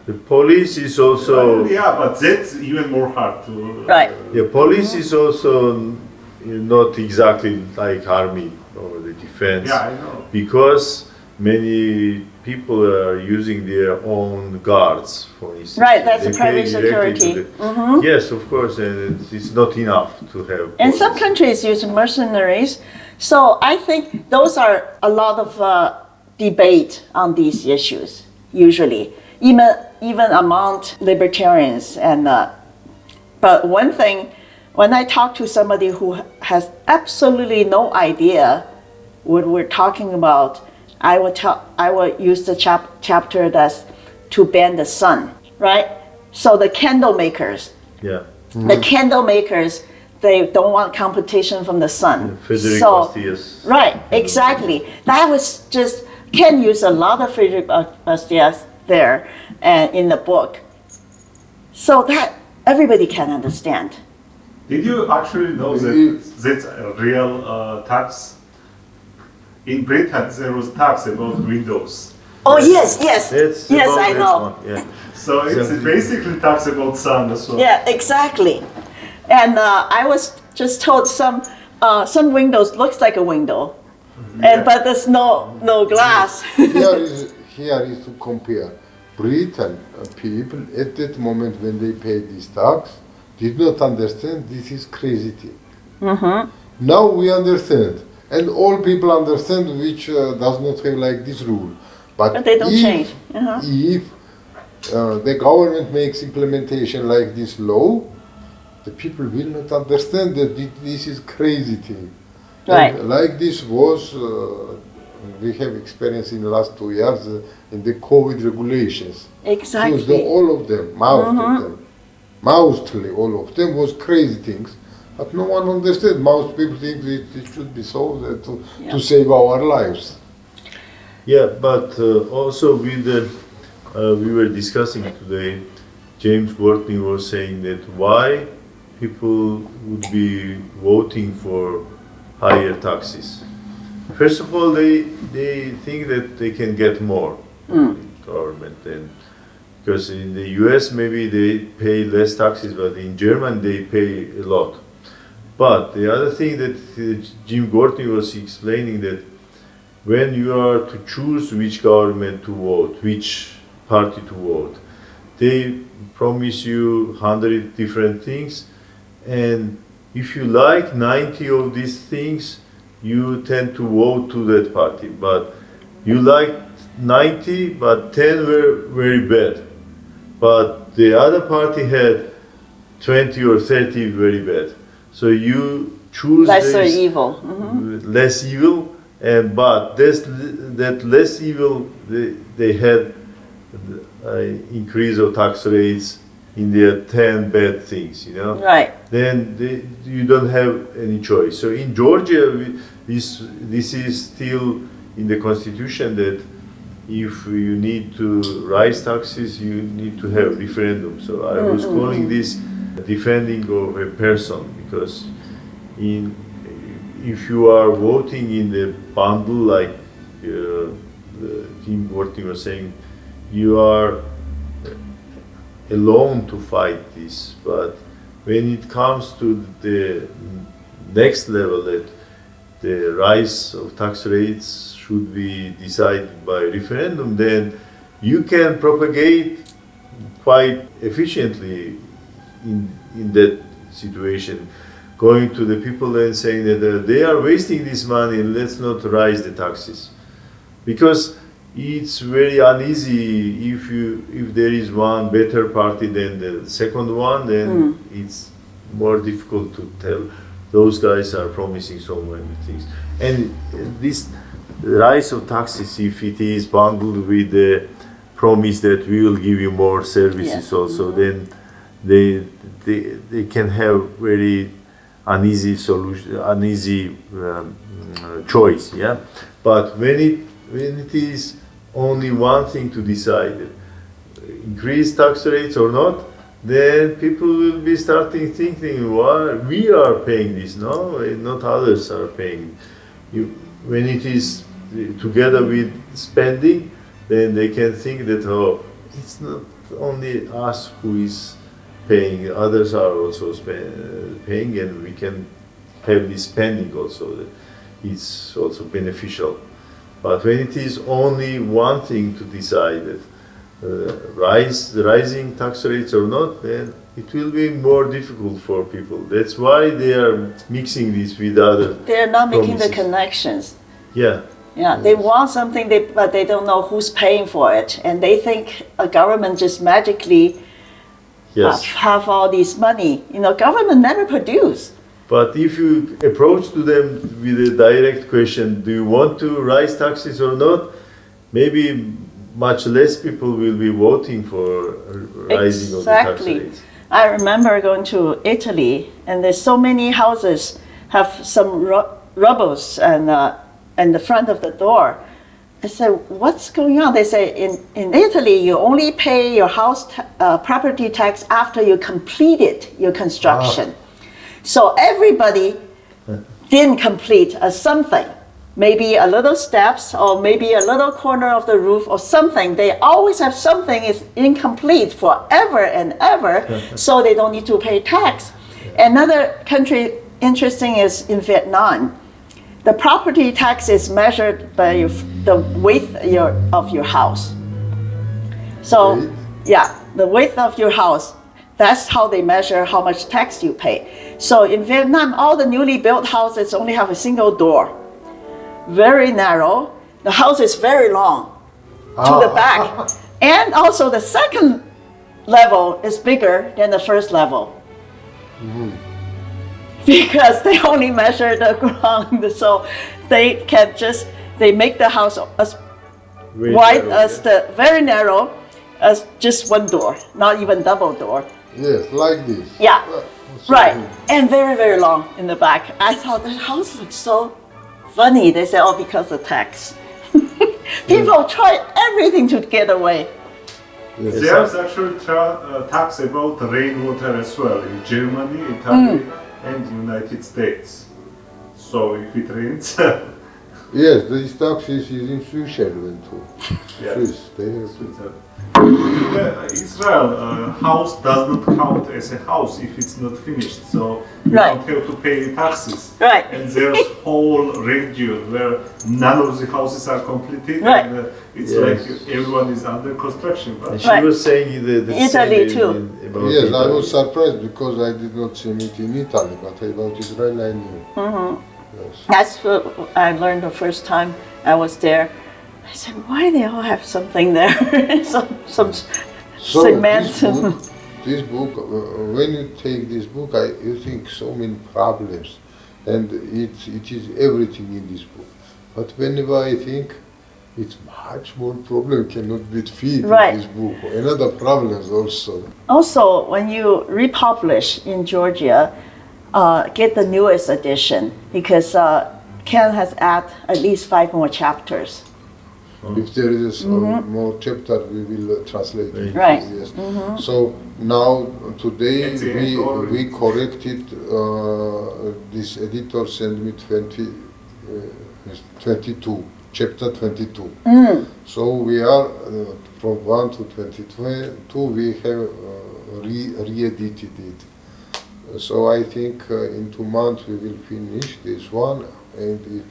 The police is also yeah, but that's even more hard to. Right. the police is also not exactly like army or the defense. Yeah, I know. Because many people are using their own guards, for instance. Right, that's They a private pay directly to security. Mm-hmm. Yes, of course, and it's not enough to have. And some police. countries use mercenaries. So I think those are a lot of debate on these issues, usually, even among libertarians. And but one thing, when I talk to somebody who has absolutely no idea what we're talking about, I will use the chapter that's to ban the sun, right? So the candle makers, Yeah. the candle makers, they don't want competition from the sun. Frederick So, Bastiat's. right, exactly. That was just, Ken used a lot of Frederick Bastiat there and in the book. So that everybody can understand. Did you actually know that that's a real tax? In Britain, there was tax about windows. Oh, yes, yes. That's Yes, about I that know. one, yeah. So it's Exactly. basically tax about sun as well. Yeah, exactly. And I was just told some windows looks like a window, and but there's no glass. Here is to compare. Britain people at that moment when they paid this tax did not understand this is crazy thing. Now we understand, and all people understand which does not have like this rule. But they don't if, change. Uh-huh. If the government makes implementation like this law, the people will not understand that this is crazy thing. Right. And like this was, we have experience in the last 2 years in the COVID regulations. Exactly. So all of them, mostly all of them was crazy things. But no one understands. Most people think that it should be so that to save our lives. Yeah, but also with the, we were discussing today, James Courtney was saying that why people would be voting for higher taxes. First of all, they think that they can get more government, and because in the US maybe they pay less taxes, but in Germany they pay a lot. But the other thing that Jim Courtney was explaining, that when you are to choose which government to vote, which party to vote, they promise you 100 different things, and if you like 90 of these things, you tend to vote to that party. But you like 90, but 10 were very bad. But the other party had 20 or 30 very bad. So you choose Lesser this evil. less evil, and but that less evil, they had increase of tax rates in their 10 bad things, you know. Right. Then you don't have any choice. So in Georgia, this is still in the constitution that if you need to raise taxes, you need to have referendum. So I was calling this defending of a person, because if you are voting in the bundle, like Tim Courtney was saying, you are alone to fight this. But when it comes to the next level, that the rise of tax rates should be decided by referendum, then you can propagate quite efficiently in that situation, going to the people and saying that they are wasting this money, let's not raise the taxes. Because it's very uneasy if there is one better party than the second one, then it's more difficult to tell. Those guys are promising so many things. And this rise of taxes, if it is bundled with the promise that we will give you more services also, then they can have very uneasy solution, uneasy choice. Yeah, but when it is only one thing to decide, increase tax rates or not, then people will be starting thinking, why we are paying this, no? Not others are paying. When it is together with spending, then they can think that, oh, it's not only us who is paying, others are also paying, and we can have this spending also. It's also beneficial. But when it is only one thing to decide that rising tax rates or not, then it will be more difficult for people. That's why they are mixing this with other. They're not making the promises. connections. Yeah. Yeah, they want something, but they don't know who's paying for it, and they think a government just magically Yes. have all this money. Government never produce. But if you approach to them with a direct question, do you want to rise taxes or not? Maybe much less people will be voting for rising of the tax Exactly. rates. I remember going to Italy, and there's so many houses have some rubbles and the front of the door. I said, what's going on? They say, in Italy, you only pay your house property tax after you completed your construction. So everybody didn't complete something. Maybe a little steps, or maybe a little corner of the roof, or something. They always have something is incomplete forever and ever, so they don't need to pay tax. Another country interesting is in Vietnam. The property tax is measured by the width of your house. So, Width? yeah, the width of your house. That's how they measure how much tax you pay. So in Vietnam, all the newly built houses only have a single door. Very narrow. The house is very long to the back. And also the second level is bigger than the first level. Because they only measure the ground, so they make the house as Very wide narrow, as very narrow as just one door, not even double door. Yes, like this. Yeah, So right, good. and very, very long in the back. I thought the house looks so funny. They say, oh, because of tax. People try everything to get away. Yes. There's actually tax about rainwater as well in Germany, Italy, and United States. So if it rains, Yes, this tax is in Switzerland too. Yeah. Swiss, they have to. Israel house does not count as a house if it's not finished, so you Right. don't have to pay taxes. Right. And there's whole region where none of the houses are completed, Right. and it's Yes. like everyone is under construction. But And she Right. was saying the Italy same too. about Yes, I Italy. was surprised because I did not see it in Italy, but about Israel I knew. Yes. That's what I learned the first time I was there. I said, why they all have something there? some So cement. this book, when you take this book, you think so many problems, and it is everything in this book. But whenever I think it's much more problem cannot be fit Right. in this book. Another problems also. Also, when you republish in Georgia, get the newest edition, because Ken has added at least 5 more chapters. If there is some more chapter, we will translate it. Right. Yes. So now today At the end, or- we corrected this editor sent me 22 chapter 22. So we are from 1 to 22. We have re-edited it. So I think in 2 months we will finish this one, and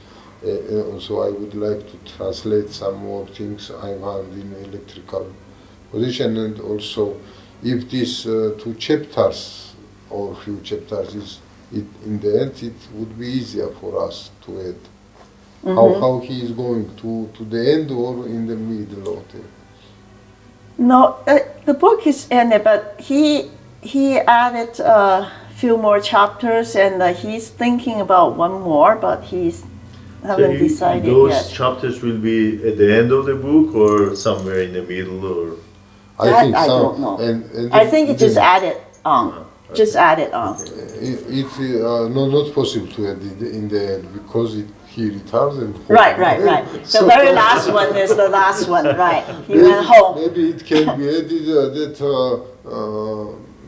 also I would like to translate some more things I found in electrical position, and also if these 2 chapters or few chapters is in the end, it would be easier for us to add. How he is going to the end or in the middle of the. No, the book is ended, but he added a few more chapters, and he's thinking about one more, but he's haven't decided those yet. chapters will be at the end of the book or somewhere in the middle, or That I don't know. And I think it just added on. Just added on. It's not possible to add it in the end because he returns and Right. The very last one is the last one, right. He went home. Maybe it can be added that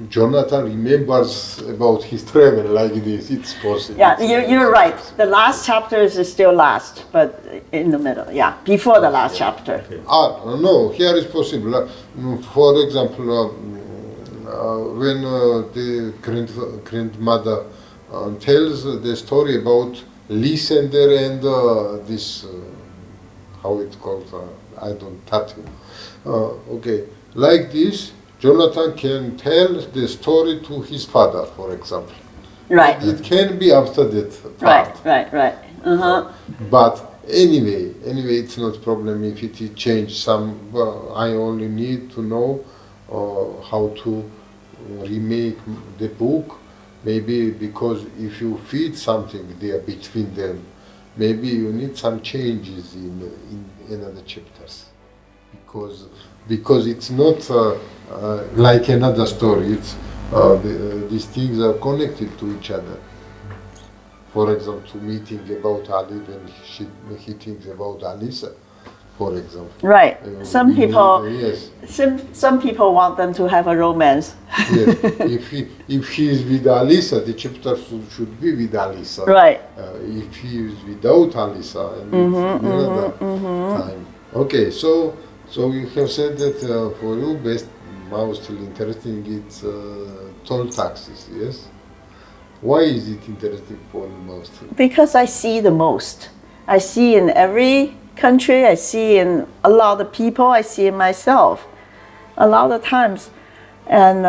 Jonathan remembers about his travel like this. It's possible. Yeah, you're right. The last chapter is still last, but in the middle. Yeah, before the last chapter. No, here is possible. For example, when the grandmother tells the story about Li Sender and this, how it's called, I don't touch him. Okay, like this, Jonathan can tell the story to his father, for example. Right. It can be after that part. Right. But anyway, it's not a problem if it is changed some. I only need to know how to remake the book. Maybe because if you feed something there between them, maybe you need some changes in another chapters. Because it's not like another story. It's these things are connected to each other. For example, to meeting about Ali when he thinks about Alisa, for example. Right. Some people, yes. some people want them to have a romance. Yes. If he is with Alisa, the chapter should be with Alisa. Right. If he is without Alisa, and it's another time. Okay, so you have said that for you, mostly interesting it's toll taxes, yes? Why is it interesting for you mostly? Because I see the most. I see in every country, I see in a lot of people, I see in myself a lot of times. And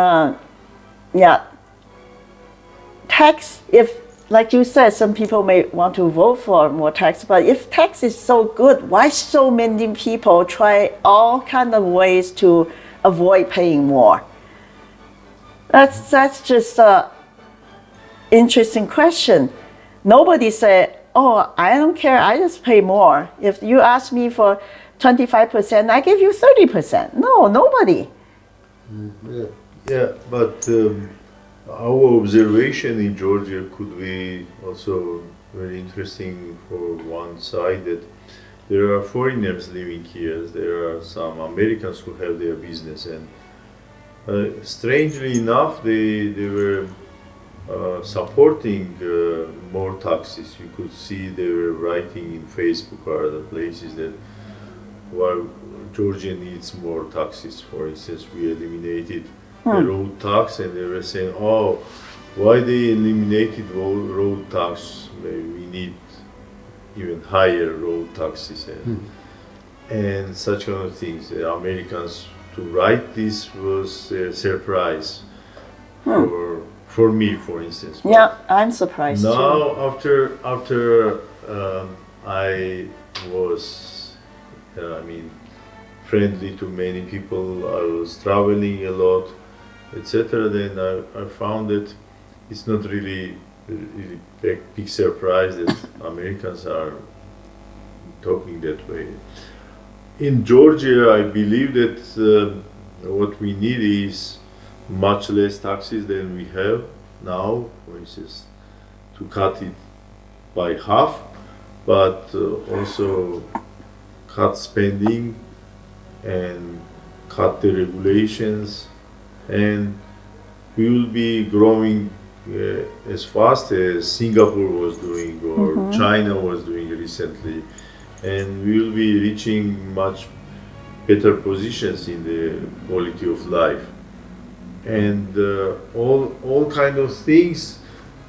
tax, if, like you said, some people may want to vote for more tax, but if tax is so good, why so many people try all kind of ways to avoid paying more? That's just a interesting question. Nobody said, oh, I don't care, I just pay more. If you ask me for 25%, I give you 30%. No, nobody. Yeah, but our observation in Georgia could be also very interesting for one side, that there are foreigners living here, there are some Americans who have their business, and strangely enough they were supporting more taxes. You could see they were writing in Facebook or other places that while Georgia needs more taxes. For instance, we eliminated the road tax, and they were saying, oh, why they eliminated road tax? Maybe we need even higher road taxes and such kind of things. The Americans to write this was a surprise for me, for instance. Yeah, I'm surprised now, too. after I was, friendly to many people, I was traveling a lot, etc. Then I found that it's not really big surprise that Americans are talking that way. In Georgia, I believe that what we need is much less taxes than we have now, for instance, to cut it by half, but also cut spending and cut the regulations, and we will be growing as fast as Singapore was doing or China was doing recently, and we will be reaching much better positions in the quality of life. And all kind of things,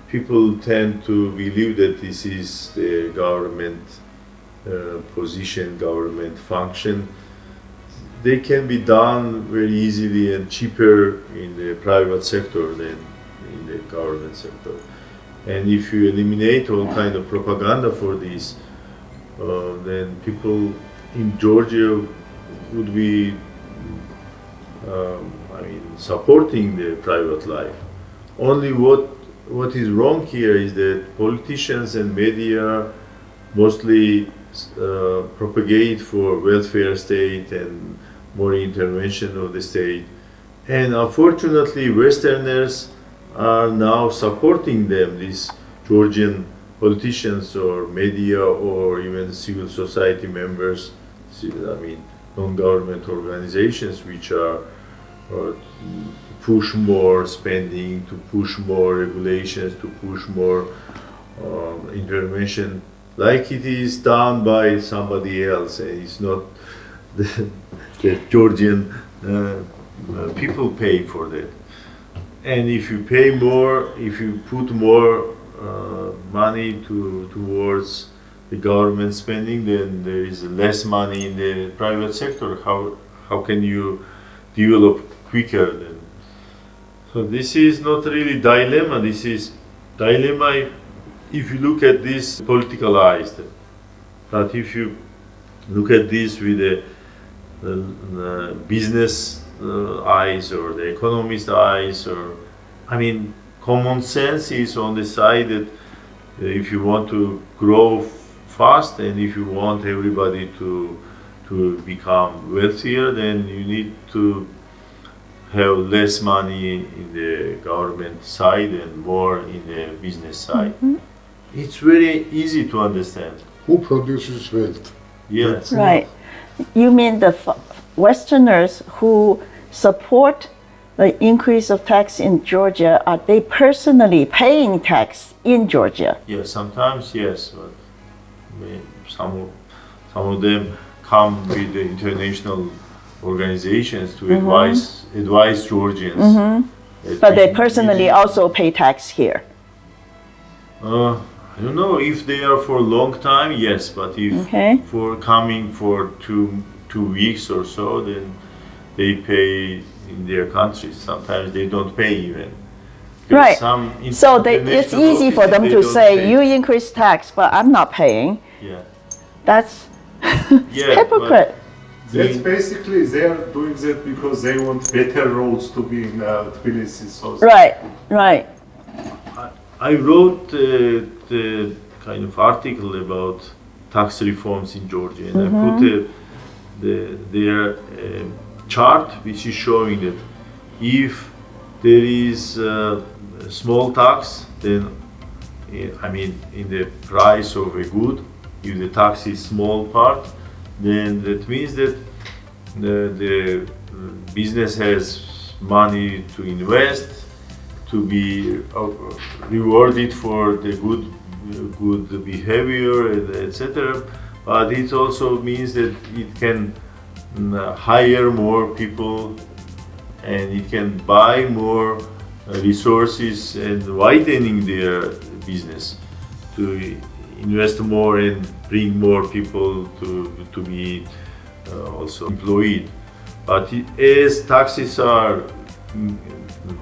people tend to believe that this is the government position, government function. They can be done very easily and cheaper in the private sector than in the government sector. And if you eliminate all kind of propaganda for this, then people in Georgia would be supporting the private life. Only what is wrong here is that politicians and media mostly propagate for welfare state and more intervention of the state. And unfortunately, Westerners are now supporting them, these Georgian politicians or media or even civil society members, non-government organizations which are push more spending, to push more regulations, to push more intervention, like it is done by somebody else. It's not the Georgian people pay for that. And if you pay more, if you put more money towards the government spending, then there is less money in the private sector. How can you develop quicker then? So this is not really dilemma. This is dilemma if you look at this politicalized. But if you look at this with the business eyes or the economist eyes, or I mean, common sense is on the side that if you want to grow fast and if you want everybody to become wealthier, then you need to have less money in the government side and more in the business side. Mm-hmm. It's very easy to understand. Who produces wealth? Yes. Right. You mean the Westerners who support the increase of tax in Georgia, are they personally paying tax in Georgia? Yes, sometimes yes, but some of them come with the international organizations to advise Georgians. Mm-hmm. But they personally also pay tax here. I don't know if they are for a long time, yes, but if for coming for two weeks or so, then they pay in their countries. Sometimes they don't pay even. Right. So it's easy for them to say, pay. You increase tax, but I'm not paying. Yeah. That's hypocrite. That's basically they are doing that because they want better roads to be in Tbilisi. So right, right. I wrote the kind of article about tax reforms in Georgia, and I put their chart which is showing that if there is a small tax, then I mean in the price of a good, if the tax is small part, then that means that the business has money to invest, to be rewarded for the good behavior, etc. But it also means that it can hire more people and it can buy more resources and widening their business to invest more and bring more people to be also employed. But as taxes are,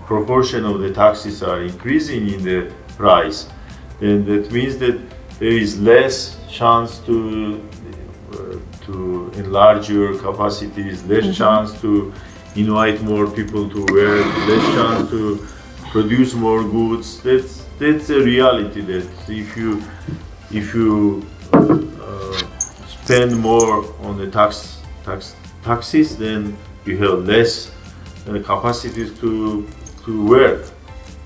proportion of the taxes are increasing in the price, then that means that there is less chance to enlarge your capacities, less chance to invite more people to work, less chance to produce more goods. That's a reality, that if you spend more on the taxes, then you have less capacities to work.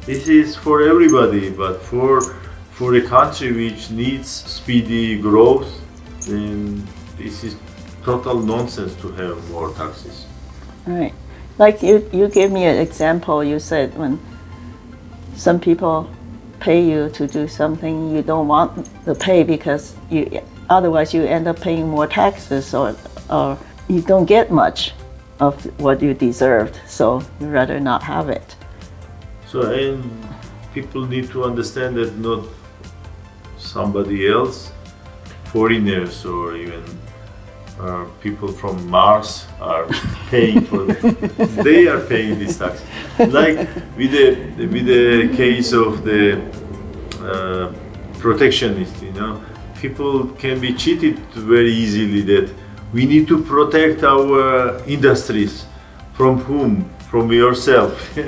This is for everybody, but for a country which needs speedy growth, then this is total nonsense to have more taxes. Right. Like you gave me an example. You said when some people pay you to do something you don't want to pay because otherwise you end up paying more taxes, or you don't get much of what you deserved, so you rather not have it. So and people need to understand that not somebody else, foreigners or even people from Mars are paying for it. They are paying this tax. Like with the case of the protectionist, people can be cheated very easily that we need to protect our industries. From whom? From yourself.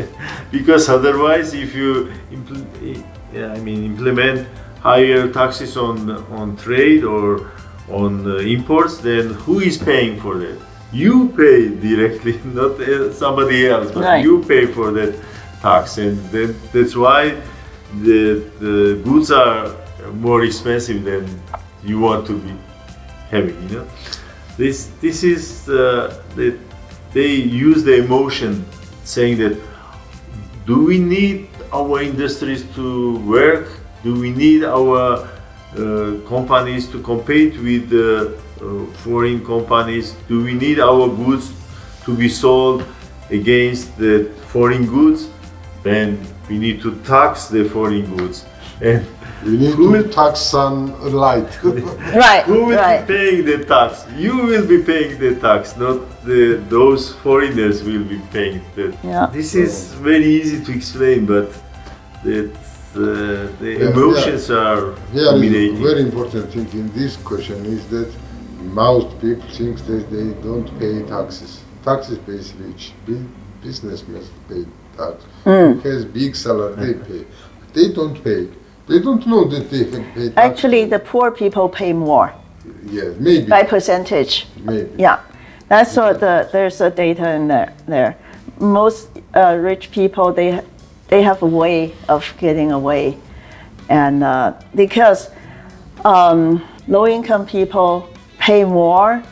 Because otherwise, if you implement higher taxes on trade or on imports, then who is paying for that? You pay directly, not somebody else, but right. You pay for that tax, and then that's why the goods are more expensive than you want to be having. This is they use the emotion, saying that do we need our industries to work? Do we need our companies to compete with foreign companies? Do we need our goods to be sold against the foreign goods? Then we need to tax the foreign goods. And We need to tax sunlight. Right, who will right. be paying the tax? You will be paying the tax, not those foreigners will be paying the Yeah. This is very easy to explain, but the emotions are Here dominating. is very important thing in this question is that most people think that they don't pay taxes. Taxes basically businessmen pay tax. Who has big salary, they pay. They don't pay. They don't know that they have paid tax. Actually, the poor people pay more Yes, maybe. by percentage. Maybe. Yeah, that's what there's a data in there. Most rich people, they have a way of getting away, and because low-income people pay more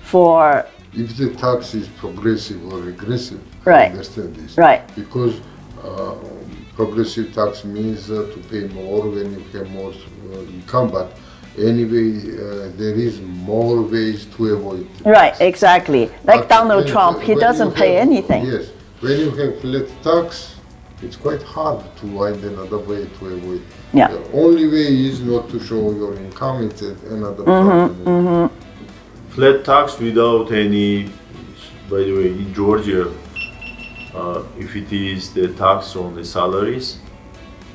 for If the tax is progressive or regressive, Right. I understand this. Right. Because progressive tax means to pay more when you have more income, but anyway, there is more ways to avoid it. right, exactly. Like But Donald when- Trump, he when doesn't you pay have- anything. Yes, when you have flat tax, it's quite hard to find another way to avoid. Yeah. The only way is not to show your income. It's another Mm-hmm, problem. Flat tax without any, by the way, in Georgia, if it is the tax on the salaries,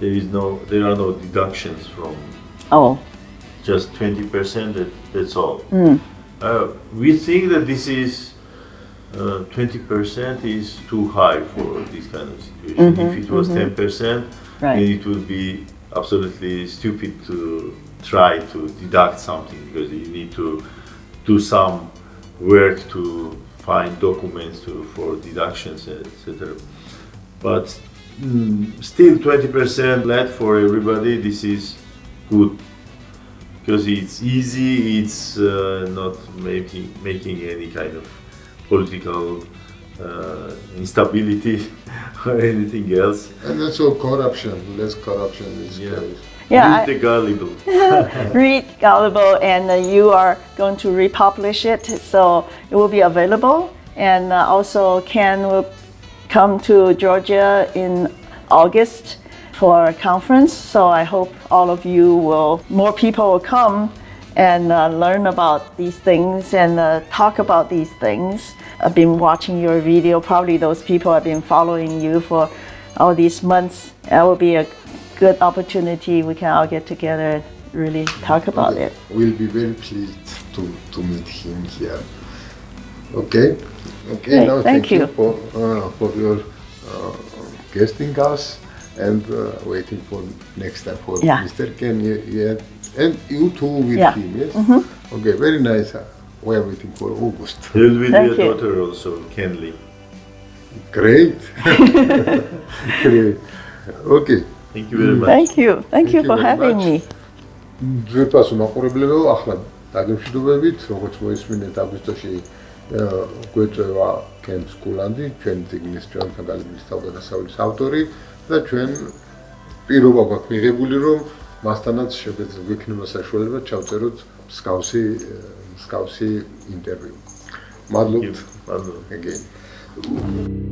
there are no deductions from Oh, just 20%, that's all. We think that this is 20% is too high for this kind of situation. If it was 10%, Right. then it would be absolutely stupid to try to deduct something because you need to do some work to find documents for deductions, etc. But still 20% flat for everybody, this is good because it's easy, it's not making any kind of political instability or anything else. And also corruption, less corruption is Yeah. great. yeah. Read the Gullible. Read Gullible, and you are going to republish it, so it will be available. And also, Ken will come to Georgia in August for a conference. So I hope all of you more people will come and learn about these things and talk about these things. I've been watching your video. Probably those people have been following you for all these months. That will be a good opportunity. We can all get together and really talk about it. We'll be very pleased to meet him here. Okay. Okay. Okay, Now thank you. for your guesting us and waiting for next time for Yeah. Mr. Ken. Yeah, and you too with Yeah. him. Yes. Okay. Very nice. We are waiting for August. There will be Thank their you. daughter also, Ken Lee. Great. Great. Okay. Thank you very much. Thank you. Thank you you for very having much. me. ძვირფასო მაყურებლებო, ახლა დაგემშვიდობებით, როგორც მოისმინეთ აგვისტოში გვეწევა Ken Schoolland-ი, ჩვენი წიგნის Jonathan Gullible-ის თავგადასავლის ავტორი და ჩვენ პირობა გვაქვს მიღებული, რომ მასთანაც გვექნება საშუალება ჩავწეროთ მსგავსი ინტერვიუ. მადლობთ. Thank you. Again.